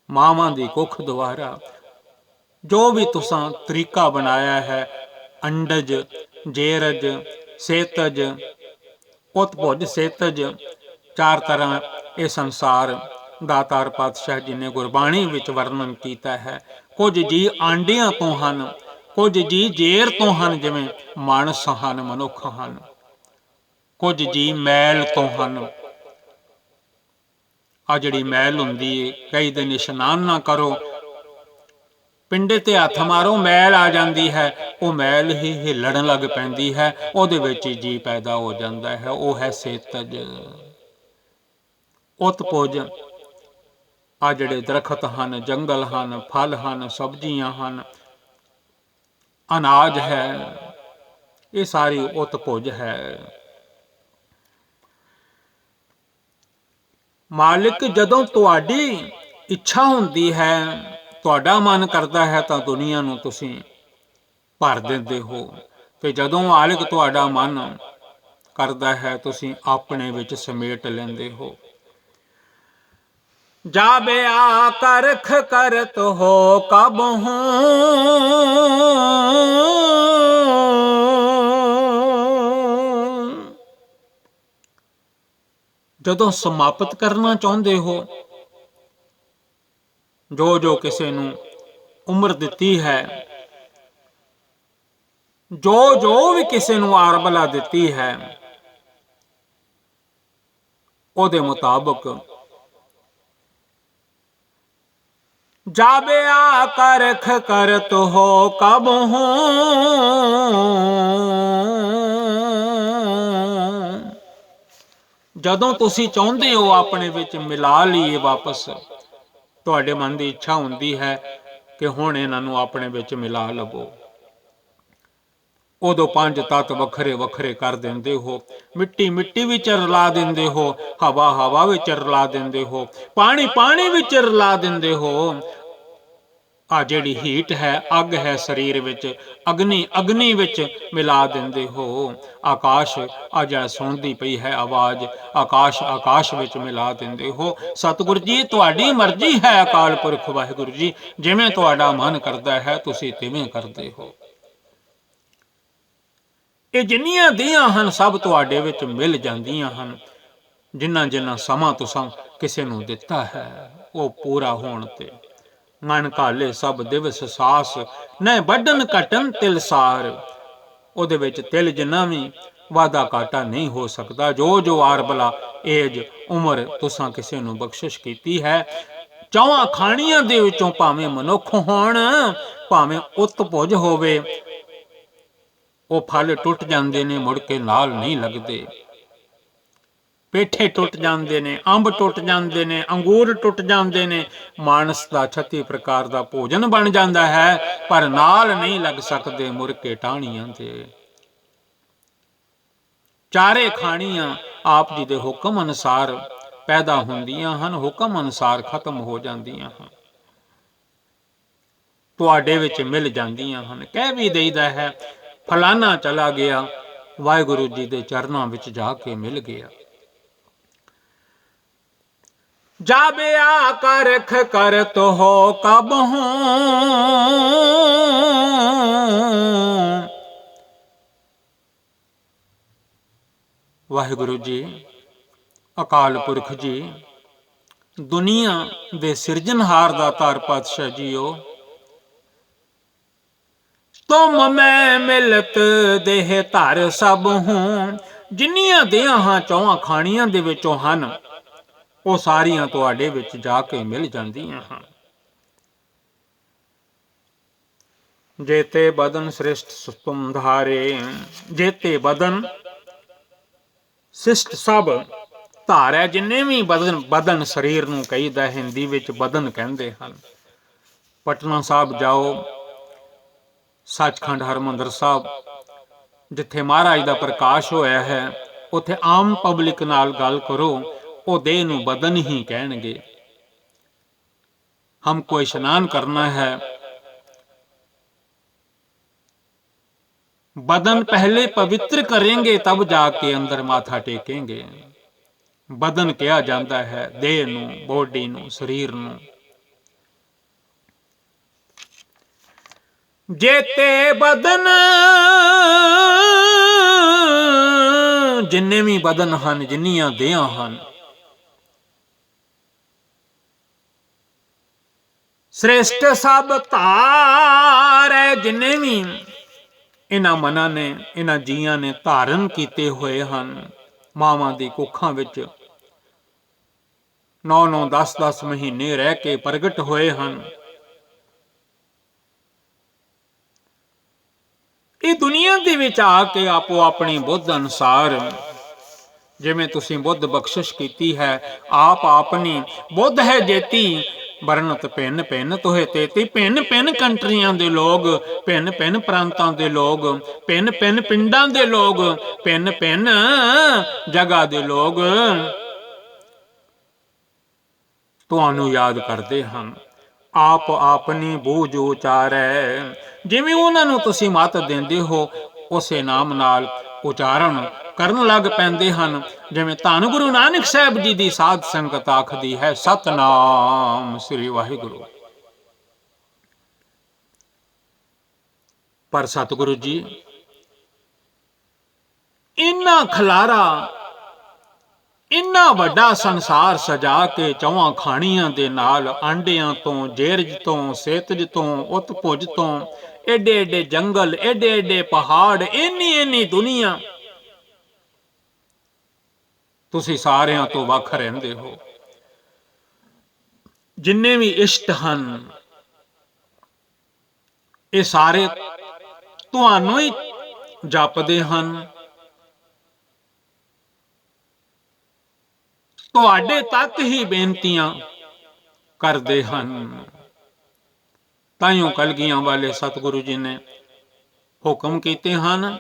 ਮਾਵਾਂ ਦੀ ਕੁੱਖ ਦੁਆਰਾ। ਜੋ ਵੀ ਤੁਸੀਂ ਤਰੀਕਾ ਬਣਾਇਆ ਹੈ, ਅੰਡਜ, ਜੇਰਜ, ਸੇਤਜ, ਉਤਭੁਜ ਸੇਤਜ, 4 ਤਰ੍ਹਾਂ ਇਹ ਸੰਸਾਰ ਦਾਤਾਰ ਪਾਤਸ਼ਾਹ ਜੀ ਨੇ ਗੁਰਬਾਣੀ ਵਿੱਚ ਵਰਣਨ ਕੀਤਾ ਹੈ। ਕੁਝ ਜੀ ਆਂਡਿਆਂ ਤੋਂ ਹਨ, ਕੁਝ ਜੀ ਜੇਰ ਤੋਂ ਹਨ, ਜਿਵੇਂ ਮਾਨਸ ਹਨ, ਮਨੁੱਖ ਹਨ। ਕੁਝ ਜੀ ਮੈਲ ਤੋਂ ਹਨ। ਆ ਜਿਹੜੀ ਮੈਲ ਹੁੰਦੀ ਏ, ਕਈ ਦਿਨ ਇਸ਼ਨਾਨ ਨਾ ਕਰੋ, ਪਿੰਡੇ ਤੇ ਹੱਥ ਮਾਰੋ, ਮੈਲ ਆ ਜਾਂਦੀ ਹੈ। ਉਹ ਮੈਲ ਹੀ ਹਿੱਲਣ ਲੱਗ ਪੈਂਦੀ ਹੈ, ਉਹਦੇ ਵਿੱਚ ਹੀ ਜੀ ਪੈਦਾ ਹੋ ਜਾਂਦਾ ਹੈ। ਉਹ ਹੈ ਸੇਤਜ। ਉਤਪੁਜ, ਆ ਜਿਹੜੇ ਦਰਖਤ ਹਨ, ਜੰਗਲ ਹਨ, ਫਲ ਹਨ, ਸਬਜ਼ੀਆਂ ਹਨ, ਅਨਾਜ ਹੈ, ਇਹ ਸਾਰੀ ਉਤਪੁਜ ਹੈ। ਮਾਲਿਕ ਜਦੋਂ ਤੁਹਾਡੀ ਇੱਛਾ ਹੁੰਦੀ ਹੈ, ਤੁਹਾਡਾ ਮਨ ਕਰਦਾ ਹੈ, ਤਾਂ ਦੁਨੀਆ ਨੂੰ ਤੁਸੀਂ ਭਰ ਦਿੰਦੇ ਹੋ। ਤੇ ਜਦੋਂ ਮਾਲਿਕ ਤੁਹਾਡਾ ਮਨ ਕਰਦਾ ਹੈ, ਤੁਸੀਂ ਆਪਣੇ ਵਿੱਚ ਸਮੇਟ ਲੈਂਦੇ ਹੋ। ਜਾਬਿਆ ਕਰਖ ਕਰਤ ਹੋ ਕਬਹੂ, ਜਦੋਂ ਸਮਾਪਤ ਕਰਨਾ ਚਾਹੁੰਦੇ ਹੋ, ਜੋ ਜੋ ਕਿਸੇ ਨੂੰ ਉਮਰ ਦਿੱਤੀ ਹੈ, ਜੋ ਜੋ ਵੀ ਕਿਸੇ ਨੂੰ ਆਰਬਲਾ ਦਿੱਤੀ ਹੈ, ਉਹਦੇ ਮੁਤਾਬਕ ਜਾਬਿਆ ਕਰਖ ਕਰਤ ਹੋ ਕਬਹੂ, ਜਦੋਂ ਤੁਸੀਂ ਚਾਹੁੰਦੇ ਹੋ ਆਪਣੇ ਵਿੱਚ ਮਿਲਾ ਲਈਏ ਵਾਪਸ, ਤੁਹਾਡੇ ਮਨ ਦੀ ਇੱਛਾ ਹੁੰਦੀ ਹੈ ਕਿ ਹੁਣ ਇਹਨਾਂ ਨੂੰ ਆਪਣੇ ਵਿੱਚ ਮਿਲਾ ਲਵੋ, ਉਦੋਂ 5 ਤੱਤ ਵੱਖਰੇ ਵੱਖਰੇ ਕਰ ਦਿੰਦੇ ਹੋ। ਮਿੱਟੀ ਮਿੱਟੀ ਵਿੱਚ ਰਲਾ ਦਿੰਦੇ ਹੋ, ਹਵਾ ਹਵਾ ਵਿੱਚ ਰਲਾ ਦਿੰਦੇ ਹੋ, ਪਾਣੀ ਪਾਣੀ ਵਿੱਚ ਰਲਾ ਦਿੰਦੇ ਹੋ। ਆ ਜਿਹੜੀ ਹੀਟ ਹੈ, ਅੱਗ ਹੈ ਸਰੀਰ ਵਿੱਚ, ਅਗਨੀ ਅਗਨੀ ਵਿੱਚ ਮਿਲਾ ਦਿੰਦੇ ਹੋ। ਆਕਾਸ਼ ਆ ਜਿਹੜਾ ਸੁਣਦੀ ਪਈ ਹੈ ਆਵਾਜ਼, ਆਕਾਸ਼ ਆਕਾਸ਼ ਵਿੱਚ ਮਿਲਾ ਦਿੰਦੇ ਹੋ। ਸਤਿਗੁਰੂ ਜੀ ਤੁਹਾਡੀ ਮਰਜ਼ੀ ਹੈ ਅਕਾਲ ਪੁਰਖ ਵਾਹਿਗੁਰੂ ਜੀ, ਜਿਵੇਂ ਤੁਹਾਡਾ ਮਨ ਕਰਦਾ ਹੈ ਤੁਸੀਂ ਤਿਵੇਂ ਕਰਦੇ ਹੋ। ਇਹ ਜਿੰਨੀਆਂ ਦੇਹਾਂ ਹਨ ਸਭ ਤੁਹਾਡੇ ਵਿੱਚ ਮਿਲ ਜਾਂਦੀਆਂ ਹਨ। ਜਿੰਨਾ ਜਿੰਨਾ ਸਮਾਂ ਤੁਸੀਂ ਕਿਸੇ ਨੂੰ ਦਿੱਤਾ ਹੈ ਉਹ ਪੂਰਾ ਹੋਣ ਤੇ ਮਨ ਘਾਲੇ ਸਭ ਦਿਵਸ ਸਾਸ, ਨੈ ਵੱਢਣ ਘਟਨ ਤਿਲ ਸਾਰ। ਉਹਦੇ ਵਿੱਚ ਤਿਲ ਜਿੰਨਾ ਵੀ ਵਾਧਾ ਘਾਟਾ ਨਹੀਂ ਹੋ ਸਕਦਾ। ਜੋ ਜੋ ਆਰਬਲਾ ਏਜ ਉਮਰ ਤੁਸਾਂ ਕਿਸੇ ਨੂੰ ਬਖਸ਼ਿਸ਼ ਕੀਤੀ ਹੈ, ਚੌਹਾਂ ਖਾਣੀਆਂ ਦੇ ਵਿੱਚੋਂ ਭਾਵੇਂ ਮਨੁੱਖ ਹੋਣ ਭਾਵੇਂ ਉੱਤ ਭੁਜ ਹੋਵੇ, ਉਹ ਫਲ ਟੁੱਟ ਜਾਂਦੇ ਨੇ, ਮੁੜ ਕੇ ਨਾਲ ਨਹੀਂ ਲੱਗਦੇ। ਪੇਠੇ ਟੁੱਟ ਜਾਂਦੇ ਨੇ, ਅੰਬ ਟੁੱਟ ਜਾਂਦੇ ਨੇ, ਅੰਗੂਰ ਟੁੱਟ ਜਾਂਦੇ ਨੇ, ਮਾਨਸ ਦਾ 36 ਪ੍ਰਕਾਰ ਦਾ ਭੋਜਨ ਬਣ ਜਾਂਦਾ ਹੈ, ਪਰ ਨਾਲ ਨਹੀਂ ਲੱਗ ਸਕਦੇ ਮੁੜ ਕੇ ਟਾਹਣੀਆਂ ਦੇ। ਚਾਰੇ ਖਾਣੀਆਂ ਆਪ ਜੀ ਦੇ ਹੁਕਮ ਅਨੁਸਾਰ ਪੈਦਾ ਹੁੰਦੀਆਂ ਹਨ, ਹੁਕਮ ਅਨੁਸਾਰ ਖਤਮ ਹੋ ਜਾਂਦੀਆਂ ਹਨ, ਤੁਹਾਡੇ ਵਿੱਚ ਮਿਲ ਜਾਂਦੀਆਂ ਹਨ। ਕਹਿ ਵੀ ਦੇਈਦਾ ਹੈ ਫਲਾਨਾ ਚਲਾ ਗਿਆ, ਵਾਹਿਗੁਰੂ ਜੀ ਦੇ ਚਰਨਾਂ ਵਿੱਚ ਜਾ ਕੇ ਮਿਲ ਗਿਆ। ਜਾਬਿਆ ਕਰਖ ਕਰਤ ਹੋ ਕਬ ਹੂੰ, ਵਾਹਿਗੁਰੂ ਜੀ ਅਕਾਲ ਪੁਰਖ ਜੀ, ਦੁਨੀਆ ਦੇ ਸਿਰਜਣਹਾਰ ਦਾ ਧਾਰ ਪਾਤਸ਼ਾਹ ਜੀਓ, ਤੁਮ ਮੈਂ ਮਿਲਤ ਦੇਹ ਧਰ ਸਭ ਹੂੰ। ਜਿੰਨੀਆਂ ਦੇਹਾਂ ਚੌਹਾਂ ਖਾਣੀਆਂ ਦੇ ਵਿੱਚੋਂ ਹਨ ਉਹ ਸਾਰੀਆਂ ਤੁਹਾਡੇ ਵਿੱਚ ਜਾ ਕੇ ਮਿਲ ਜਾਂਦੀਆਂ ਹਨ। ਜੇਤੇ ਬਦਨ ਸ੍ਰਿਸ਼ਟ ਤੁਮ ਧਾਰੇ, ਜੇਤੇ ਬਦਨ ਸ੍ਰਿਸ਼ਟ ਸਭ ਧਾਰੈ। ਜਿੰਨੇ ਵੀ ਬਦਨ ਸਰੀਰ ਨੂੰ ਕਹੀਦਾ, ਹਿੰਦੀ ਵਿੱਚ ਬਦਨ ਕਹਿੰਦੇ ਹਨ। ਪਟਨਾ ਸਾਹਿਬ ਜਾਓ, ਸੱਚਖੰਡ ਹਰਿਮੰਦਰ ਸਾਹਿਬ ਜਿੱਥੇ ਮਹਾਰਾਜ ਦਾ ਪ੍ਰਕਾਸ਼ ਹੋਇਆ ਹੈ, ਉੱਥੇ ਆਮ ਪਬਲਿਕ ਨਾਲ ਗੱਲ ਕਰੋ, ਉਹ ਦੇਹ ਨੂੰ ਬਦਨ ਹੀ ਕਹਿਣਗੇ। ਹਮਕੋ ਇਸ਼ਨਾਨ ਕਰਨਾ ਹੈ, बदन पहले पवित्र करेंगे तब जाके अंदर माथा टेकेंगे। बदन कहा जाता है देह नूं, बॉडी नूं, शरीर नूं। जेते बदन जिन्ने भी बदन हन, जिन्नियां देहां हन, श्रेष्ठ सब धार है। जिन्ने भी इन्हां मनां ने, इन्हां जीआं ने धारण कीते होए हन, मावां दी कुखां विच 9-9 10-10 महीने रह के प्रगट होए हन। ये दुनिया दे विच आके आपो अपनी बुद्ध अनुसार, जिवें तुसीं बुद्ध बख्शिश कीती है, आप अपनी बुद्ध है जेती वरनत भिन्न भिन्न तोहे तेती। भिन्न भिन्न कंट्रियां दे लोग, भिन्न भिन्न प्रांतां दे लोग, भिन्न भिन्न पिंडां दे लोग, भिन्न भिन्न जगह दे लोग तुहानू याद करदे हन। आप अपनी बूझ उचारै, जिवें उन्हां नू तुसीं मत देंदे हो, उसे नाम नाल उचारण ਕਰਨ ਲੱਗ ਪੈਂਦੇ ਹਨ। ਜਿਵੇਂ ਧੰਨ ਗੁਰੂ ਨਾਨਕ ਸਾਹਿਬ ਜੀ ਦੀ ਸਾਧ ਸੰਗਤ ਆਖਦੀ ਹੈ, ਸਤਨਾਮ ਸ੍ਰੀ ਵਾਹਿਗੁਰੂ। ਪਰ ਸਤਿਗੁਰੂ ਜੀ ਇੰਨਾ ਖਲਾਰਾ, ਇੰਨਾ ਵੱਡਾ ਸੰਸਾਰ ਸਜਾ ਕੇ ਚੌਹਾਂ ਖਾਣੀਆਂ ਦੇ ਨਾਲ, ਆਂਡਿਆਂ ਤੋਂ, ਜੇਰਜ ਤੋਂ, ਸੇਤਜ ਤੋਂ, ਉਤਪੁਜ ਤੋਂ, ਏਡੇ ਏਡੇ ਜੰਗਲ, ਏਡੇ ਏਡੇ ਪਹਾੜ, ਇੰਨੀ ਇੰਨੀ ਦੁਨੀਆ, ਤੁਸੀਂ ਸਾਰਿਆਂ ਤੋਂ ਵੱਖ ਰਹਿੰਦੇ ਹੋ। ਜਿੰਨੇ ਵੀ ਇਸ਼ਟ ਹਨ ਇਹ ਸਾਰੇ ਤੁਹਾਨੂੰ ਹੀ ਜਪਦੇ ਹਨ, ਤੁਹਾਡੇ ਤੱਕ ਹੀ ਬੇਨਤੀਆਂ ਕਰਦੇ ਹਨ। ਤਾਈਓ ਕਲਗੀਆਂ ਵਾਲੇ ਸਤਿਗੁਰੂ ਜੀ ਨੇ ਹੁਕਮ ਕੀਤੇ ਹਨ,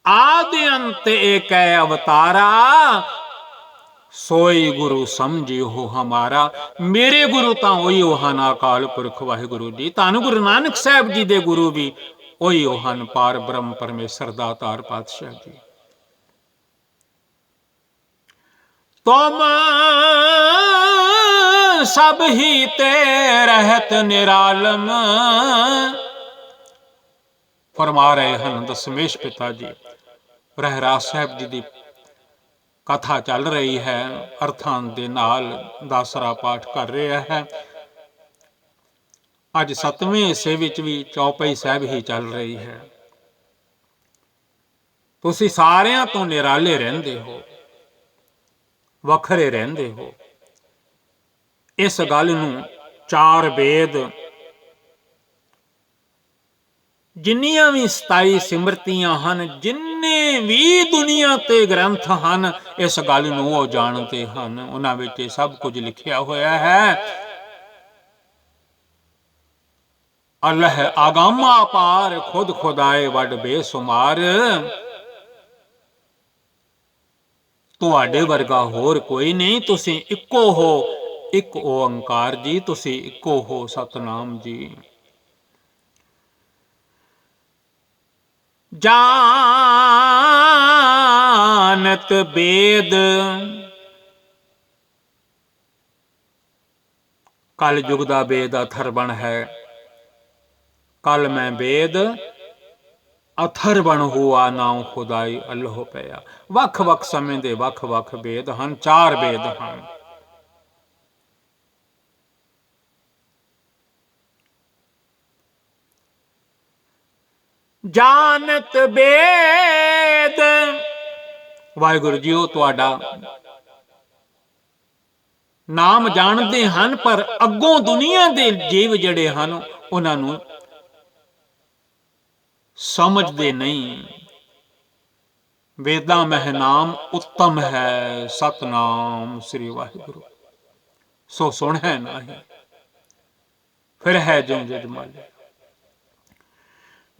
आदि अंत एक अवतारा, सोई गुरु समझी हो हमारा। मेरे गुरु तो वही ਹਨ अकाल पुरख वाहिगुरु जी। धन गुरु नानक साहब जी दे गुरु भी वही ਹਨ पार ब्रह्म परमेश्वर दातार पातशाह जी। तुम सब ही ते रहत निरालम, फरमा रहे हैं दशमेश पिता जी। रहरास साहब जी की कथा चल रही है, अर्थां दे नाल दासरा पाठ कर रहा है। अज 7वें हिस्से विच भी चौपाई साहब ही चल रही है। तुसी सारियां तो निराले रहंदे हो, वखरे रहंदे हो। इस गल नूं चार वेद, जिन्नियां भी 27 सिमरतियां हन, जिन्ने भी दुनिया ते ग्रंथ हन, इस गल नूं वो जानते हन। उन्हां विच सब कुछ लिखिया होया है। अल्लाह आगामा पार, खुद खुदाए वड बेसुमार। तुहाडे वर्गा होर कोई नहीं, तुसी इक्को हो, एक ओंकार जी, तुसी इक्को हो सतनाम जी। जानत वेद, कल युग दा वेद अथर्वण है। कल मैं वेद अथर्वण हुआ, नाम खुदाई अल्लाह पया। वख वख समय दे वख वख वेद हन, चार वेद हन। जानत वेद, वाहिगुरु जी वो तुहाडा नाम जानते हैं, पर अगों दुनिया के जीव जड़े हैं उन्होंने समझते नहीं। वेदा मह नाम उत्तम है, सतनाम श्री वाहिगुरु सो सुन है नहीं, फिर है जो जजमाले।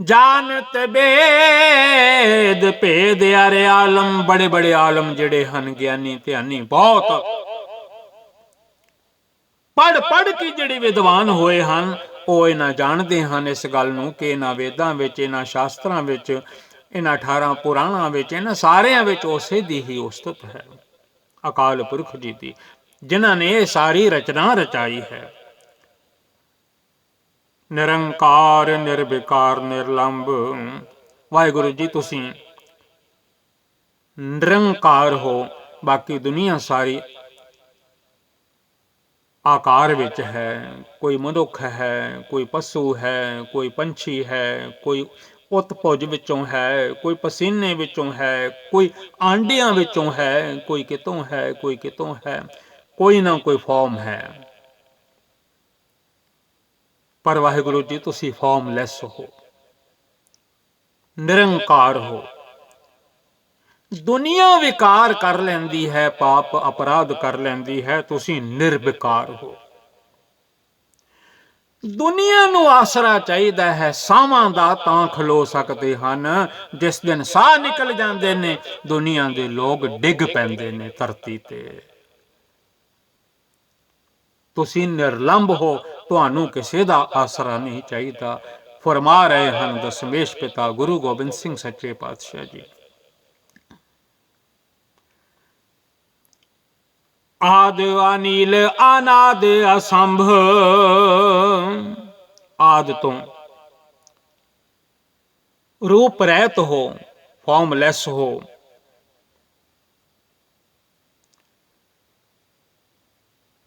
जानत वेद भेद यारे आलम, बड़े बड़े आलम जड़े हैं ज्ञानी ध्यानी बहुत पढ़ पढ़ के जिहड़े विद्वान होए हैं, वो इन्हां जानते हैं इस गल नूं कि इन्हां वेदां विच, इन्हां शास्त्रां विच, इन्हां 18 पुराणां विच, इन्हां सारियां विच उसे दी ही उस्तत है, अकाल पुरख जी दी, जिन्हां ने ये सारी रचना रचाई है। निरंकार निर्विकार निर्लंब, वाहिगुरु जी तुसीं निरंकार हो, बाकी दुनिया सारी आकार विच है। कोई मनुख है, कोई पशु है, कोई पंछी है, कोई उत्पुज विचों है, कोई पसीने विचों है, कोई आंडियां विचों है, कोई कितों है, कोई कितों है, कोई ना कोई फॉर्म है। पर वाहिगुरु जी तुसी फॉर्मलैस हो, निरंकार हो। दुनिया विकार कर लैंदी है, पाप अपराध कर लैंदी है, तुसी निर्विकार हो। दुनिया नूं आसरा चाहिदा है, सावां दा तां खलो सकते हैं। जिस दिन साह निकल जाते ने, दुनिया के लोग डिग पैंदे ने धरती ते। तुसी निर्लंब हो, तुहानू किसी दा आसरा नहीं चाहिदा। फरमा रहे हैं दशमेश पिता गुरु गोबिंद सिंह सच्चे पातशाह जी। आद अनील अनाद असंभ, आद तो रूप रहत हो, फॉर्मलैस हो।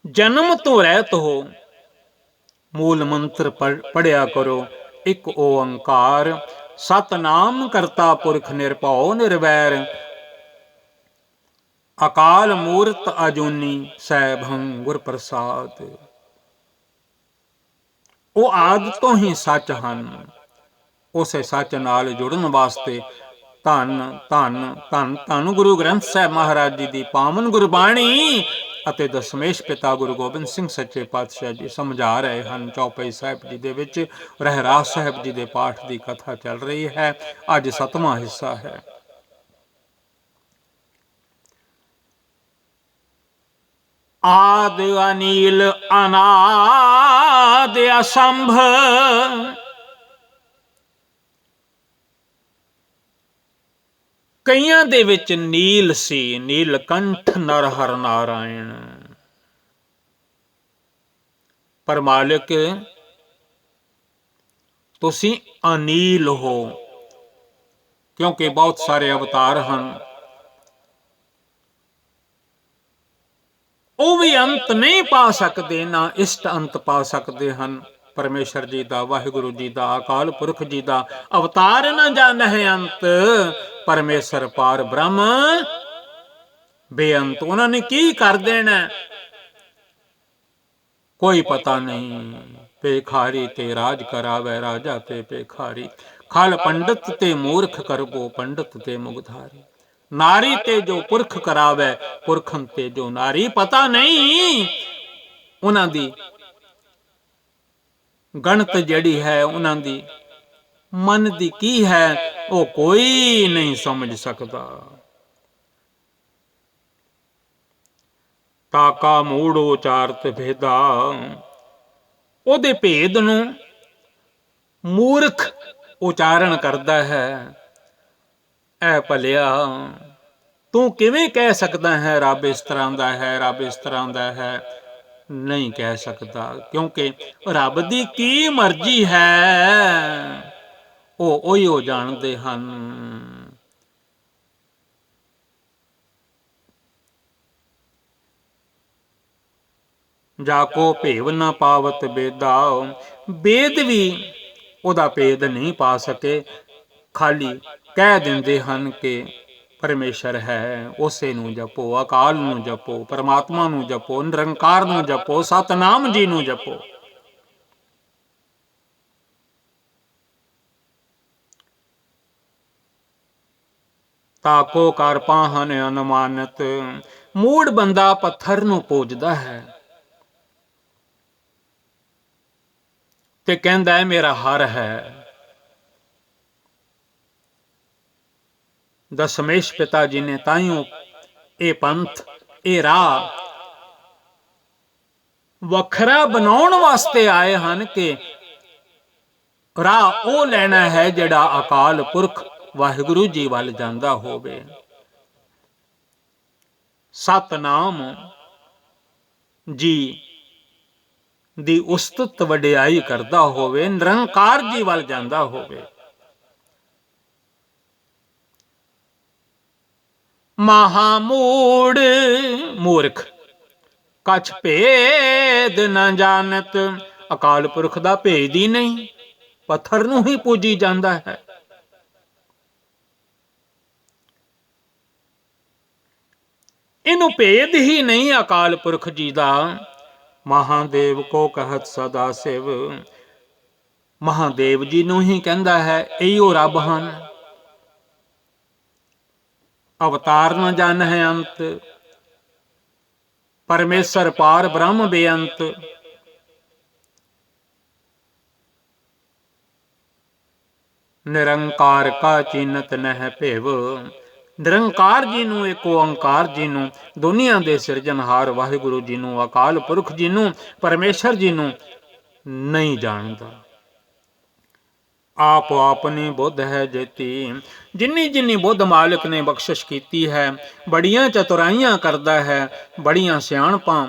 जन्म तो रहत हो, मूल मंत्र पढ़िया करो, एक ओंकार सतनाम करता पुरख निरभौ निर्वैर, अकाल मूरत अजूनी सैभं गुर प्रसाद। वो आद तो ही सच हन, उसे सच नाल जुड़न वास्ते धन धन धन धन गुरु ग्रंथ साहब महाराज जी की पावन गुरबाणी ਅਤੇ दशमेश पिता गुरु गोबिंद सिंह सच्चे पातशाह जी समझा रहे हैं। चौपाई साहब जी दे विच रहरास साहब जी के पाठ की कथा चल रही है। अज 7वां हिस्सा है। आदि अनील अनाद असंभ, ਕਈਆਂ ਦੇ ਵਿੱਚ ਨੀਲ ਸੀ, ਨੀਲਕੰਠ ਨਰ ਹਰ ਨਾਰਾਇਣ। ਪਰ ਮਾਲਿਕ ਤੁਸੀਂ ਅਨੀਲ ਹੋ, ਕਿਉਂਕਿ ਬਹੁਤ ਸਾਰੇ ਅਵਤਾਰ ਹਨ, ਉਹ ਵੀ ਅੰਤ ਨਹੀਂ ਪਾ ਸਕਦੇ, ਨਾ ਇਸ਼ਟ ਅੰਤ ਪਾ ਸਕਦੇ ਹਨ। ਪਰਮੇਸ਼ਰ ਜੀ ਦਾ, ਵਾਹਿਗੁਰੂ ਜੀ ਦਾ, ਅਕਾਲ ਪੁਰਖ ਜੀ ਦਾ ਅਵਤਾਰ ਨਾ ਜਾਣਹਿ ਅੰਤ, ਪਰਮੇਸ਼ਰ ਪਾਰ ਬ੍ਰਹਮ ਬੇਅੰਤ। ਉਹਨਾਂ ਨੇ ਕੀ ਕਰ ਦੇਣਾ ਕੋਈ ਪਤਾ ਨਹੀਂ। ਭੇਖਾਰੀ ਤੇ ਰਾਜ ਕਰਾਵੇ, ਰਾਜਾ ਤੇ ਭੇਖਾਰੀ। ਖਲ ਪੰਡਤ ਤੇ ਮੂਰਖ ਕਰਬੋ, ਪੰਡਤ ਤੇ ਮੁਗਧਾਰੀ। ਨਾਰੀ ਤੇ ਜੋ ਪੁਰਖ ਕਰਾਵੇ, ਪੁਰਖਨ ਤੇ ਜੋ ਨਾਰੀ। ਪਤਾ ਨਹੀਂ ਉਹਨਾਂ ਦੀ ਗਣਤ ਜਿਹੜੀ ਹੈ, ਉਹਨਾਂ ਦੀ ਮਨ ਦੀ ਕੀ ਹੈ, ਉਹ ਕੋਈ ਨਹੀਂ ਸਮਝ ਸਕਦਾ। ਤਾਕਾ ਮੂੜ ਉਚਾਰਤ ਭੇਦਾ, ਉਹਦੇ ਭੇਦ ਨੂੰ ਮੂਰਖ ਉਚਾਰਨ ਕਰਦਾ ਹੈ। ਐ ਭਲਿਆ, ਤੂੰ ਕਿਵੇਂ ਕਹਿ ਸਕਦਾ ਹੈ ਰੱਬ ਇਸ ਤਰ੍ਹਾਂ ਦਾ ਹੈ, ਰੱਬ ਇਸ ਤਰ੍ਹਾਂ ਦਾ ਹੈ? ਨਹੀਂ ਕਹਿ ਸਕਦਾ, ਕਿਉਂਕਿ ਰੱਬ ਦੀ ਕੀ ਮਰਜ਼ੀ ਹੈ ਉਹ ਉਹੀਓ ਜਾਣਦੇ ਹਨ। ਜਾ ਕੋ ਭੇਵ ਨਾ ਪਾਵਤ ਬੇਦਾ, ਬੇਦ ਵੀ ਉਹਦਾ ਭੇਦ ਨਹੀਂ ਪਾ ਸਕੇ, ਖਾਲੀ ਕਹਿ ਦਿੰਦੇ ਹਨ ਕਿ ਪਰਮੇਸ਼ਰ ਹੈ, ਉਸੇ ਨੂੰ ਜਪੋ, ਅਕਾਲ ਨੂੰ ਜਪੋ, ਪਰਮਾਤਮਾ ਨੂੰ ਜਪੋ, ਨਿਰੰਕਾਰ ਨੂੰ ਜਪੋ, ਸਤਨਾਮ ਜੀ ਨੂੰ ਜਪੋ। ਤਾਕੋ ਕਰ ਪਾਹਨ ਅਨੁਮਾਨਤ, ਮੂੜ ਬੰਦਾ ਪੱਥਰ ਨੂੰ ਪੂਜਦਾ ਹੈ ਤੇ ਕਹਿੰਦਾ ਹੈ ਮੇਰਾ ਹਰ ਹੈ। ਦਸ਼ਮੇਸ਼ ਪਿਤਾ ਜੀ ਨੇ ਤਾਈਓ ਇਹ ਪੰਥ, ਇਹ ਰਾਹ ਵੱਖਰਾ ਬਣਾਉਣ ਵਾਸਤੇ ਆਏ ਹਨ ਕਿ ਰਾਹ ਉਹ ਲੈਣਾ ਹੈ ਜਿਹੜਾ ਅਕਾਲ ਪੁਰਖ ਵਾਹਿਗੁਰੂ ਜੀ ਵੱਲ ਜਾਂਦਾ ਹੋਵੇ। ਸਤਨਾਮ ਜੀ ਦੀ ਉਸਤਤ ਵਡਿਆਈ ਕਰਦਾ ਹੋਵੇ, ਨਿਰੰਕਾਰ ਜੀ ਵੱਲ ਜਾਂਦਾ ਹੋਵੇ। ਮਹਾਮੂੜ ਮੂਰਖ ਕਛ ਭੇਦ ਨ ਜਾਣਤ, ਅਕਾਲ ਪੁਰਖ ਦਾ ਭੇਦ ਹੀ ਨਹੀਂ, ਪੱਥਰ ਨੂੰ ਹੀ ਪੂਜੀ ਜਾਂਦਾ ਹੈ। ਇਹਨੂੰ ਭੇਦ ਹੀ ਨਹੀਂ ਅਕਾਲ ਪੁਰਖ ਜੀ ਦਾ। ਮਹਾਦੇਵ ਕੋ ਕਹਤ ਸਦਾ ਸਿਵ, ਮਹਾਦੇਵ ਜੀ ਨੂੰ ਹੀ ਕਹਿੰਦਾ ਹੈ ਇਹੋ ਰੱਬ ਹਨ। ਅਵਤਾਰ ਨ ਜਾਣਹਿ ਅੰਤ, ਪਰਮੇਸ਼ਰ ਪਾਰ ਬ੍ਰਹਮ ਬੇਅੰਤ। ਨਿਰੰਕਾਰ ਕਾ ਚੀਨਤ ਨਹਿ ਭੇਵ, ਨਿਰੰਕਾਰ ਜੀ ਨੂੰ, ਇੱਕ ਓੰਕਾਰ ਜੀ ਨੂੰ, ਦੁਨੀਆ ਦੇ ਸਿਰਜਣਹਾਰ ਵਾਹਿਗੁਰੂ ਜੀ ਨੂੰ, ਅਕਾਲ ਪੁਰਖ ਜੀ ਨੂੰ, ਪਰਮੇਸ਼ਰ ਜੀ ਨੂੰ ਨਹੀਂ ਜਾਣਦਾ। ਆਪ ਆਪਣੀ ਬੁੱਧ ਹੈ ਜੇਤੀ, ਜਿੰਨੀ ਜਿੰਨੀ ਬੁੱਧ ਮਾਲਿਕ ਨੇ ਬਖਸ਼ਿਸ਼ ਕੀਤੀ ਹੈ, ਬੜੀਆਂ ਚਤੁਰਾਈਆਂ ਕਰਦਾ ਹੈ, ਬੜੀਆਂ ਸਿਆਣਪਾਂ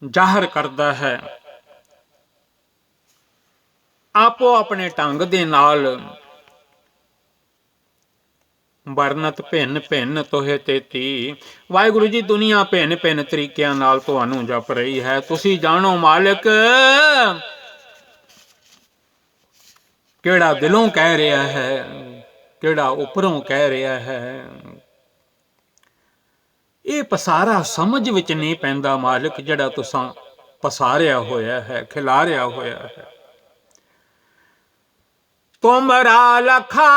ਜ਼ਾਹਰ ਕਰਦਾ ਹੈ। ਆਪੋ ਆਪਣੇ ਢੰਗ ਦੇ ਨਾਲ ਵਰਨਤ ਭਿੰਨ ਭਿੰਨ ਤੋਹੇ ਤੇਤੀ। ਵਾਹਿਗੁਰੂ ਜੀ ਦੁਨੀਆ ਭਿੰਨ ਭਿੰਨ ਤਰੀਕਿਆਂ ਨਾਲ ਤੁਹਾਨੂੰ ਜਪ ਰਹੀ ਹੈ। ਤੁਸੀਂ ਜਾਣੋ ਮਾਲਿਕ ਕਿਹੜਾ ਦਿਲੋਂ ਕਹਿ ਰਿਹਾ ਹੈ, ਕਿਹੜਾ ਉੱਪਰੋਂ ਕਹਿ ਰਿਹਾ ਹੈ। ਇਹ ਪਸਾਰਾ ਸਮਝ ਵਿੱਚ ਨਹੀਂ ਪੈਂਦਾ ਮਾਲਿਕ, ਜਿਹੜਾ ਤੁਸਾਂ ਪਸਾਰਿਆ ਹੋਇਆ ਹੈ, ਖਿਲਾਰਿਆ ਹੋਇਆ ਹੈ। ਤੁਮਰਾ ਲਖਾ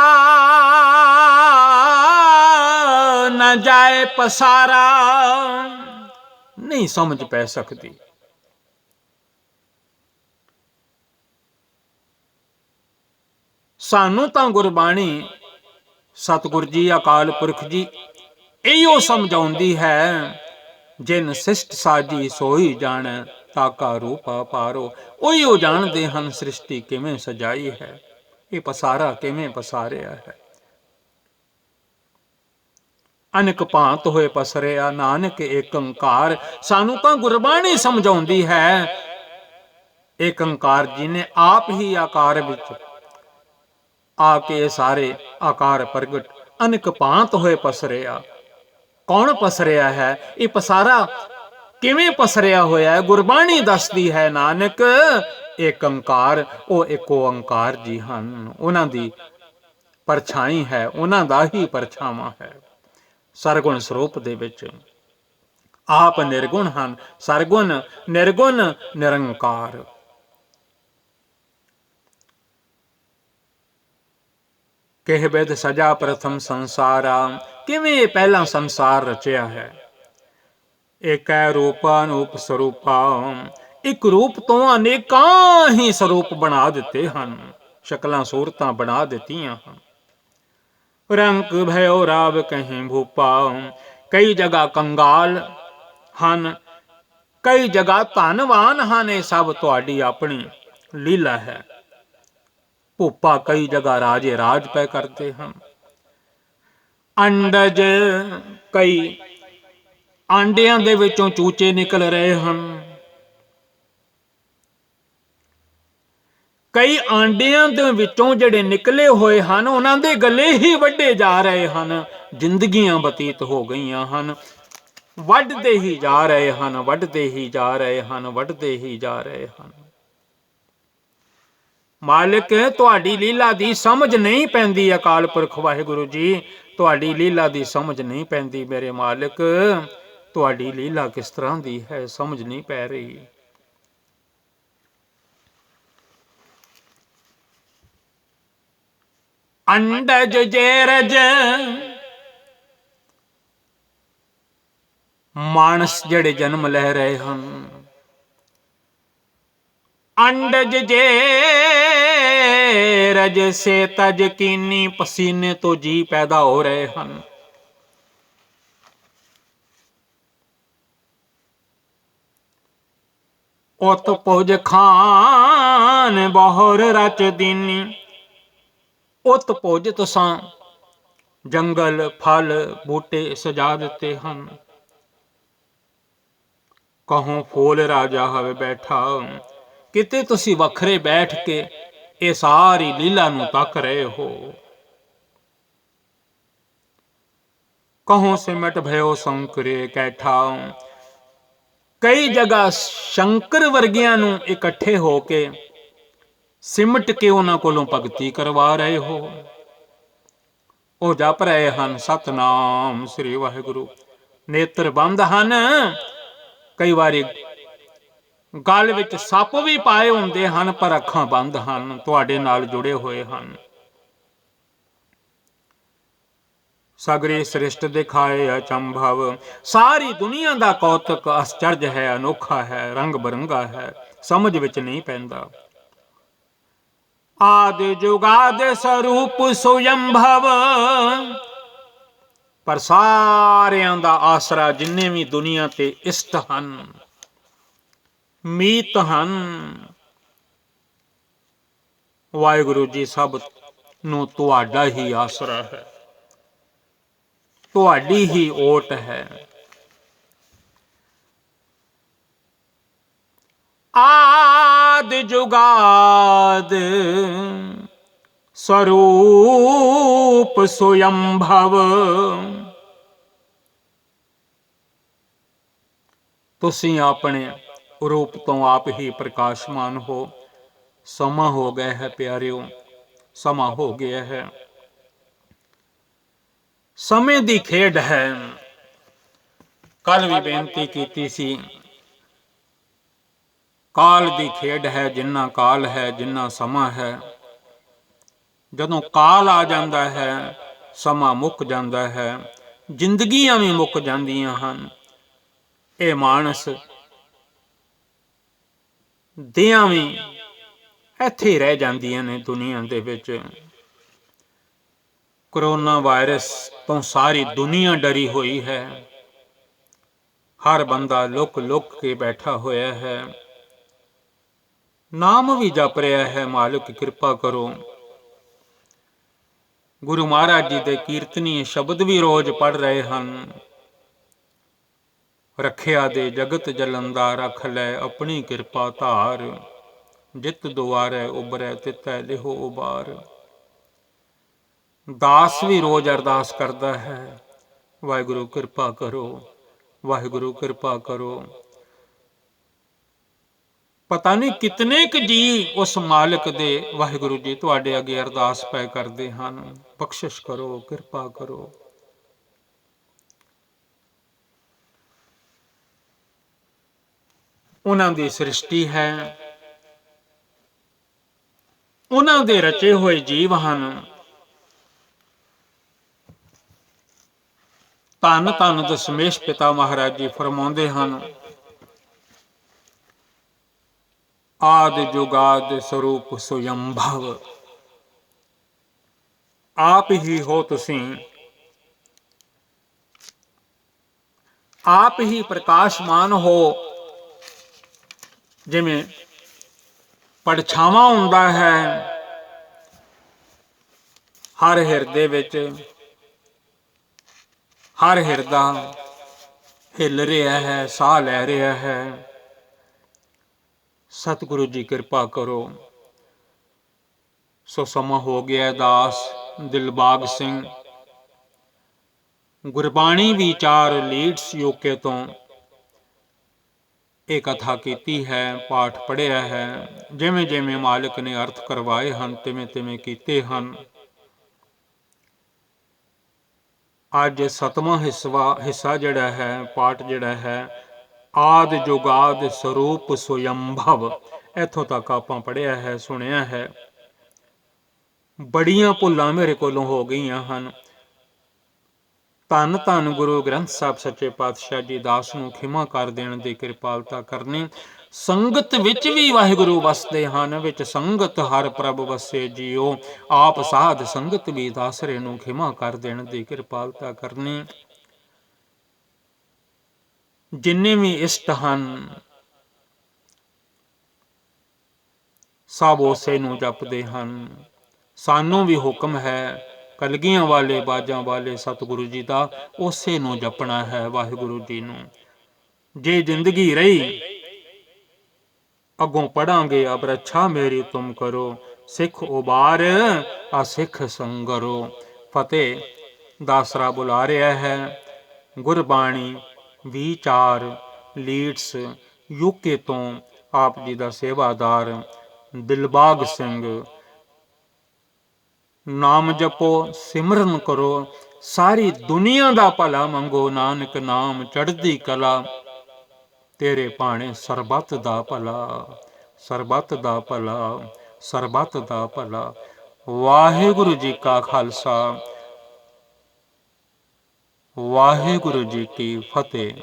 ਨ ਜਾਏ ਪਸਾਰਾ, ਨਹੀਂ ਸਮਝ ਪੈ ਸਕਦੀ। ਸਾਨੂੰ ਤਾਂ ਗੁਰਬਾਣੀ, ਸਤਿਗੁਰ ਜੀ, ਅਕਾਲ ਪੁਰਖ ਜੀ ਇਹੋ ਸਮਝਾਉਂਦੀ ਹੈ ਜਿਨ ਸਿਸ਼ਟ ਸਾਜੀ ਸੋਈ ਜਾਣੈ, ਤਾਕਾ ਰੂਪ ਅਪਾਰੋ। ਉਹੀ ਉਹ ਜਾਣਦੇ ਹਨ ਸ੍ਰਿਸ਼ਟੀ ਕਿਵੇਂ ਸਜਾਈ ਹੈ, ਇਹ ਪਸਾਰਾ ਕਿਵੇਂ ਪਸਾਰਿਆ ਹੈ। ਅਨੇਕ ਭਾਂਤ ਹੋਏ ਪਸਰਿਆ, ਨਾਨਕ ਏਕ ਓੰਕਾਰ। ਸਾਨੂੰ ਤਾਂ ਗੁਰਬਾਣੀ ਸਮਝਾਉਂਦੀ ਹੈ, ਏਕ ਓੰਕਾਰ ਜੀ ਨੇ ਆਪ ਹੀ ਆਕਾਰ ਵਿੱਚ ਆ ਕੇ ਇਹ ਸਾਰੇ ਆਕਾਰ ਪ੍ਰਗਟ। ਅਨੇਕ ਭਾਂਤ ਹੋਏ ਪਸਰਿਆ, ਕੌਣ ਪਸਰਿਆ ਹੈ? ਇਹ ਪਸਾਰਾ ਕਿਵੇਂ ਪਸਰਿਆ ਹੋਇਆ ਹੈ? ਗੁਰਬਾਣੀ ਦੱਸਦੀ ਹੈ ਨਾਨਕ ਏਕ ਓੰਕਾਰ, ਉਹ ਇੱਕ ਓੰਕਾਰ ਜੀ ਹਨ। ਉਹਨਾਂ ਦੀ ਪਰਛਾਈ ਹੈ, ਉਹਨਾਂ ਦਾ ਹੀ ਪਰਛਾਵਾਂ ਹੈ। ਸਰਗੁਣ ਸਰੂਪ ਦੇ ਵਿੱਚ ਆਪ ਨਿਰਗੁਣ ਹਨ, ਸਰਗੁਣ ਨਿਰਗੁਣ ਨਿਰੰਕਾਰ। ਕਿਹ ਬਿਧ ਸਜਾ ਪ੍ਰਥਮ ਸੰਸਾਰਾ, ਕਿਵੇਂ ਪਹਿਲਾਂ ਸੰਸਾਰ ਰਚਿਆ ਹੈ। ਏਕੈ ਰੂਪਾ ਅਨੂਪ ਸਰੂਪਾ, ਇੱਕ ਰੂਪ ਤੋਂ ਅਨੇਕਾਂ ਹੀ ਸਰੂਪ ਬਣਾ ਦਿੱਤੇ ਹਨ, ਸ਼ਕਲਾਂ ਸੂਰਤਾਂ ਬਣਾ ਦਿੱਤੀਆਂ ਹਨ। ਰੰਕ ਭਇਓ ਰਾਵ ਕਹੀਂ ਭੂਪਾ, ਕਈ ਜਗ੍ਹਾ ਕੰਗਾਲ ਹਨ, ਕਈ ਜਗ੍ਹਾ ਧਨਵਾਨ ਹਨ। ਇਹ ਸਭ ਤੁਹਾਡੀ ਆਪਣੀ ਲੀਲਾ ਹੈ। ਭੂਪਾ ਕਈ ਜਗ੍ਹਾ ਰਾਜੇ ਰਾਜ ਪੈ ਕਰਦੇ ਹਨ। ਅੰਡਜ, ਕਈ ਆਂਡਿਆਂ ਦੇ ਵਿੱਚੋਂ ਚੂਚੇ ਨਿਕਲ ਰਹੇ ਹਨ। ਕਈ ਆਂਡਿਆਂ ਦੇ ਵਿੱਚੋਂ ਜਿਹੜੇ ਨਿਕਲੇ ਹੋਏ ਹਨ, ਉਹਨਾਂ ਦੇ ਗਲੇ ਹੀ ਵੱਢੇ ਜਾ ਰਹੇ ਹਨ। ਜ਼ਿੰਦਗੀਆਂ ਬਤੀਤ ਹੋ ਗਈਆਂ ਹਨ, ਵੱਢਦੇ ਹੀ ਜਾ ਰਹੇ ਹਨ, ਵੱਢਦੇ ਹੀ ਜਾ ਰਹੇ ਹਨ, ਵੱਢਦੇ ਹੀ ਜਾ ਰਹੇ ਹਨ। ਮਾਲਿਕ, ਤੁਹਾਡੀ ਲੀਲਾ ਦੀ ਸਮਝ ਨਹੀਂ ਪੈਂਦੀ। ਅਕਾਲ ਪੁਰਖ ਵਾਹਿਗੁਰੂ ਜੀ, ਤੁਹਾਡੀ ਲੀਲਾ ਦੀ ਸਮਝ ਨਹੀਂ ਪੈਂਦੀ। ਮੇਰੇ ਮਾਲਿਕ, ਤੁਹਾਡੀ ਲੀਲਾ ਕਿਸ ਤਰ੍ਹਾਂ ਦੀ ਹੈ, ਸਮਝ ਨਹੀਂ ਪੈ ਰਹੀ। ਅੰਡਜ ਜੇਰਜ, ਮਾਨਸ ਜਿਹੜੇ ਜਨਮ ਲੈ ਰਹੇ ਹਨ। ਅੰਡਜ ਜੇਰਜ ਸੇ ਤਜ ਕੀਨੀ, ਪਸੀਨੇ ਤੋਂ ਜੀ ਪੈਦਾ ਹੋ ਰਹੇ ਹਨ। ਉਤ ਪੁਜ ਖਾਨ ਬਹੁਰ ਰਚ ਦੀਨੀ, ਉਤ ਪੁਜ ਤੁਸਾਂ ਜੰਗਲ ਫਲ ਬੂਟੇ ਸਜਾ ਦਿੱਤੇ ਹਨ। ਕਹੋਂ ਫੂਲ ਰਾਜਾ ਹਵੇ ਬੈਠਾ, ਕਿਤੇ ਤੁਸੀਂ ਵੱਖਰੇ ਬੈਠ ਕੇ ਇਹ ਸਾਰੀ ਲੀਲਾ ਨੂੰ ਤੱਕ ਰਹੇ ਹੋ। ਕਹੋਂ ਸਿਮਟ ਭਇਓ ਸ਼ੰਕਰੇ ਕੈਠਾ, ਕਈ ਜਗ੍ਹਾ ਸ਼ੰਕਰ ਵਰਗਿਆਂ ਨੂੰ ਇਕੱਠੇ ਹੋ ਕੇ ਸਿਮਟ ਕੇ ਉਹਨਾਂ ਕੋਲੋਂ ਭਗਤੀ ਕਰਵਾ ਰਹੇ ਹੋ। ਉਹ ਜਪ ਰਹੇ ਹਨ ਸਤਨਾਮ ਸ੍ਰੀ ਵਾਹਿਗੁਰੂ। ਨੇਤਰ ਬੰਦ ਹਨ, ਕਈ ਵਾਰੀ ਗਲ ਵਿੱਚ ਸੱਪ ਵੀ ਪਾਏ ਹੁੰਦੇ ਹਨ, ਪਰ ਅੱਖਾਂ ਬੰਦ ਹਨ, ਤੁਹਾਡੇ ਨਾਲ ਜੁੜੇ ਹੋਏ ਹਨ। ਸਗਰੇ ਸ੍ਰਿਸ਼ਟ ਦਿਖਾਏ ਅਚੰਭਵ, ਸਾਰੀ ਦੁਨੀਆ ਦਾ ਕੌਤਕ ਆਸ਼ਚਰਜ ਹੈ, ਅਨੋਖਾ ਹੈ, ਰੰਗ ਬਰੰਗਾ ਹੈ, ਸਮਝ ਵਿੱਚ ਨਹੀਂ ਪੈਂਦਾ। ਆਦ ਜੁਗਾਦ ਸਰੂਪ ਸੁਯੰਭਵ, ਪਰ ਸਾਰਿਆਂ ਦਾ ਆਸਰਾ ਜਿੰਨੇ ਵੀ ਦੁਨੀਆ ਤੇ ਇਸ਼ਟ ਹਨ, ਮੀਤ ਹਨ, ਵਾਹਿਗੁਰੂ ਜੀ ਸਭ ਨੂੰ ਤੁਹਾਡਾ ਹੀ ਆਸਰਾ ਹੈ, ਤੁਹਾਡੀ ਹੀ ਓਟ ਹੈ। ਆਦ ਜੁਗਾਦ ਸਰੂਪ ਸੁਯੰਭਵ, ਤੁਸੀਂ ਆਪਣੇ ਰੂਪ ਤੋਂ ਆਪ ਹੀ ਪ੍ਰਕਾਸ਼ਮਾਨ ਹੋ। ਸਮਾਂ ਹੋ ਗਿਆ ਹੈ ਪਿਆਰਿਓ, ਸਮਾਂ ਹੋ ਗਿਆ ਹੈ। ਸਮੇਂ ਦੀ ਖੇਡ ਹੈ। ਕੱਲ ਵੀ ਬੇਨਤੀ ਕੀਤੀ ਸੀ, ਕਾਲ ਦੀ ਖੇਡ ਹੈ। ਜਿੰਨਾ ਕਾਲ ਹੈ, ਜਿੰਨਾ ਸਮਾਂ ਹੈ, ਜਦੋਂ ਕਾਲ ਆ ਜਾਂਦਾ ਹੈ ਸਮਾਂ ਮੁੱਕ ਜਾਂਦਾ ਹੈ, ਜ਼ਿੰਦਗੀਆਂ ਵੀ ਮੁੱਕ ਜਾਂਦੀਆਂ ਹਨ। ਇਹ ਮਾਨਸ ਦੀਆਂ ਵੀ ਇੱਥੇ ਹੀ ਰਹਿ ਜਾਂਦੀਆਂ ਨੇ ਦੁਨੀਆ ਦੇ ਵਿੱਚ। ਕਰੋਨਾ ਵਾਇਰਸ ਤੋਂ ਸਾਰੀ ਦੁਨੀਆ ਡਰੀ ਹੋਈ ਹੈ। ਹਰ ਬੰਦਾ ਲੁਕ ਲੁਕ ਕੇ ਬੈਠਾ ਹੋਇਆ ਹੈ, ਨਾਮ ਵੀ ਜਪ ਰਿਹਾ ਹੈ, ਮਾਲਕ ਕਿਰਪਾ ਕਰੋ। ਗੁਰੂ ਮਹਾਰਾਜ ਜੀ ਦੇ ਕੀਰਤਨੀਏ ਸ਼ਬਦ ਵੀ ਰੋਜ਼ ਪੜ੍ਹ ਰਹੇ ਹਨ। ਰੱਖਿਆ ਦੇ ਜਗਤ ਜਲੰਦਾ, ਰੱਖ ਲੈ ਆਪਣੀ ਕਿਰਪਾ ਧਾਰ, ਜਿਤ ਦੁਆਰੈ ਉਬਰੈ ਤਿਤੈ ਲਿਹੋ ਉਬਾਰ। ਦਾਸ ਵੀ ਰੋਜ਼ ਅਰਦਾਸ ਕਰਦਾ ਹੈ, ਵਾਹਿਗੁਰੂ ਕਿਰਪਾ ਕਰੋ, ਵਾਹਿਗੁਰੂ ਕਿਰਪਾ ਕਰੋ। ਪਤਾ ਨਹੀਂ ਕਿਤਨੇ ਕੁ ਜੀ ਉਸ ਮਾਲਕ ਦੇ ਵਾਹਿਗੁਰੂ ਜੀ ਤੁਹਾਡੇ ਅੱਗੇ ਅਰਦਾਸ ਪੈ ਕਰਦੇ ਹਨ, ਬਖਸ਼ਿਸ਼ ਕਰੋ, ਕਿਰਪਾ ਕਰੋ। ਉਹਨਾਂ ਦੀ ਸ੍ਰਿਸ਼ਟੀ ਹੈ, ਉਹਨਾਂ ਦੇ ਰਚੇ ਹੋਏ ਜੀਵ ਹਨ। ਧੰਨ ਧੰਨ ਦਸ਼ਮੇਸ਼ ਪਿਤਾ ਮਹਾਰਾਜ ਜੀ ਫਰਮਾਉਂਦੇ ਹਨ, ਆਦਿ ਜੁਗਾਦਿ ਸਰੂਪ ਸੁਯੰਭਵ। ਆਪ ਹੀ ਹੋ ਤੁਸੀਂ, ਆਪ ਹੀ ਪ੍ਰਕਾਸ਼ਮਾਨ ਹੋ। ਜਿਵੇਂ ਪਰਛਾਵਾਂ ਹੁੰਦਾ ਹੈ ਹਰ ਹਿਰਦੇ ਵਿੱਚ, ਹਰ ਹਿਰਦਾ ਹਿੱਲ ਰਿਹਾ ਹੈ, ਸਾਹ ਲੈ ਰਿਹਾ ਹੈ। ਸਤਿਗੁਰੂ ਜੀ ਕਿਰਪਾ ਕਰੋ। ਸੋ ਸਮਾਂ ਹੋ ਗਿਆ ਦਾਸ ਦਿਲਬਾਗ ਸਿੰਘ ਗੁਰਬਾਣੀ ਵਿਚਾਰ ਲੀਡਸ ਯੂਕੇ ਤੋਂ ਇਹ ਕਥਾ ਕੀਤੀ ਹੈ, ਪਾਠ ਪੜ੍ਹਿਆ ਹੈ। ਜਿਵੇਂ ਜਿਵੇਂ ਮਾਲਕ ਨੇ ਅਰਥ ਕਰਵਾਏ ਹਨ, ਤਿਵੇਂ ਤਿਵੇਂ ਕੀਤੇ ਹਨ। ਅੱਜ 7ਵਾਂ ਹਿੱਸਾ ਜਿਹੜਾ ਹੈ, ਪਾਠ ਜਿਹੜਾ ਹੈ, ਆਦ ਜੁਗਾਦ ਸਰੂਪ ਸੁਯੰਭਵ, ਇੱਥੋਂ ਤੱਕ ਆਪਾਂ ਪੜ੍ਹਿਆ ਹੈ, ਸੁਣਿਆ ਹੈ। ਬੜੀਆਂ ਭੁੱਲਾਂ ਮੇਰੇ ਕੋਲੋਂ ਹੋ ਗਈਆਂ ਹਨ। ਧੰਨ ਧੰਨ ਗੁਰੂ ਗ੍ਰੰਥ ਸਾਹਿਬ ਸੱਚੇ ਪਾਤਸ਼ਾਹ ਜੀ ਦਾਸ ਨੂੰ ਖਿਮਾ ਕਰ ਦੇਣ ਦੀ ਕਿਰਪਾਲਤਾ ਕਰਨੀ। ਸੰਗਤ ਵਿੱਚ ਵੀ ਵਾਹਿਗੁਰੂ ਵਸਦੇ ਹਨ, ਵਿੱਚ ਸੰਗਤ ਹਰ ਪ੍ਰਭ ਵਸੇ ਜੀਓ। ਆਪ ਸਾਧ ਸੰਗਤ ਵੀ ਦਾਸਰੇ ਨੂੰ ਖਿਮਾ ਕਰ ਦੇਣ ਦੀ ਕਿਰਪਾਲਤਾ ਕਰਨੀ। ਜਿੰਨੇ ਵੀ ਇਸ਼ਟ ਹਨ ਸਭ ਉਸੇ ਨੂੰ ਜਪਦੇ ਹਨ। ਸਾਨੂੰ ਵੀ ਹੁਕਮ ਹੈ ਕਲਗੀਆਂ ਵਾਲੇ ਬਾਜਾਂ ਵਾਲੇ ਸਤਿਗੁਰੂ ਜੀ ਦਾ, ਉਸੇ ਨੂੰ ਜਪਣਾ ਹੈ, ਵਾਹਿਗੁਰੂ ਜੀ ਨੂੰ। ਜੇ ਜ਼ਿੰਦਗੀ ਰਹੀ ਅੱਗੋਂ ਪੜਾਂਗੇ, ਅਬ ਰੱਛਾ ਮੇਰੀ ਤੁਮ ਕਰੋ, ਸਿੱਖ ਉਬਾਰ ਆ ਸਿੱਖ ਸੰਗਰੋ। ਫਤਿਹ ਦਾਸਰਾ ਬੁਲਾ ਰਿਹਾ ਹੈ। ਗੁਰਬਾਣੀ ਵਿਚਾਰ ਲੀਡਸ ਯੂਕੇ ਤੋਂ ਆਪ ਜੀ ਦਾ ਸੇਵਾਦਾਰ ਦਿਲਬਾਗ ਸਿੰਘ। ਨਾਮ ਜਪੋ, ਸਿਮਰਨ ਕਰੋ, ਸਾਰੀ ਦੁਨੀਆ ਦਾ ਭਲਾ ਮੰਗੋ, ਨਾਨਕ ਨਾਮ ਚੜ੍ਹਦੀ ਕਲਾ। ਤੇਰੇ ਭਾਣੇ ਸਰਬੱਤ ਦਾ ਭਲਾ, ਸਰਬੱਤ ਦਾ ਭਲਾ, ਸਰਬੱਤ ਦਾ ਭਲਾ। ਵਾਹਿਗੁਰੂ ਜੀ ਕਾ ਖਾਲਸਾ, ਵਾਹਿਗੁਰੂ ਜੀ ਕੀ ਫਤਿਹ।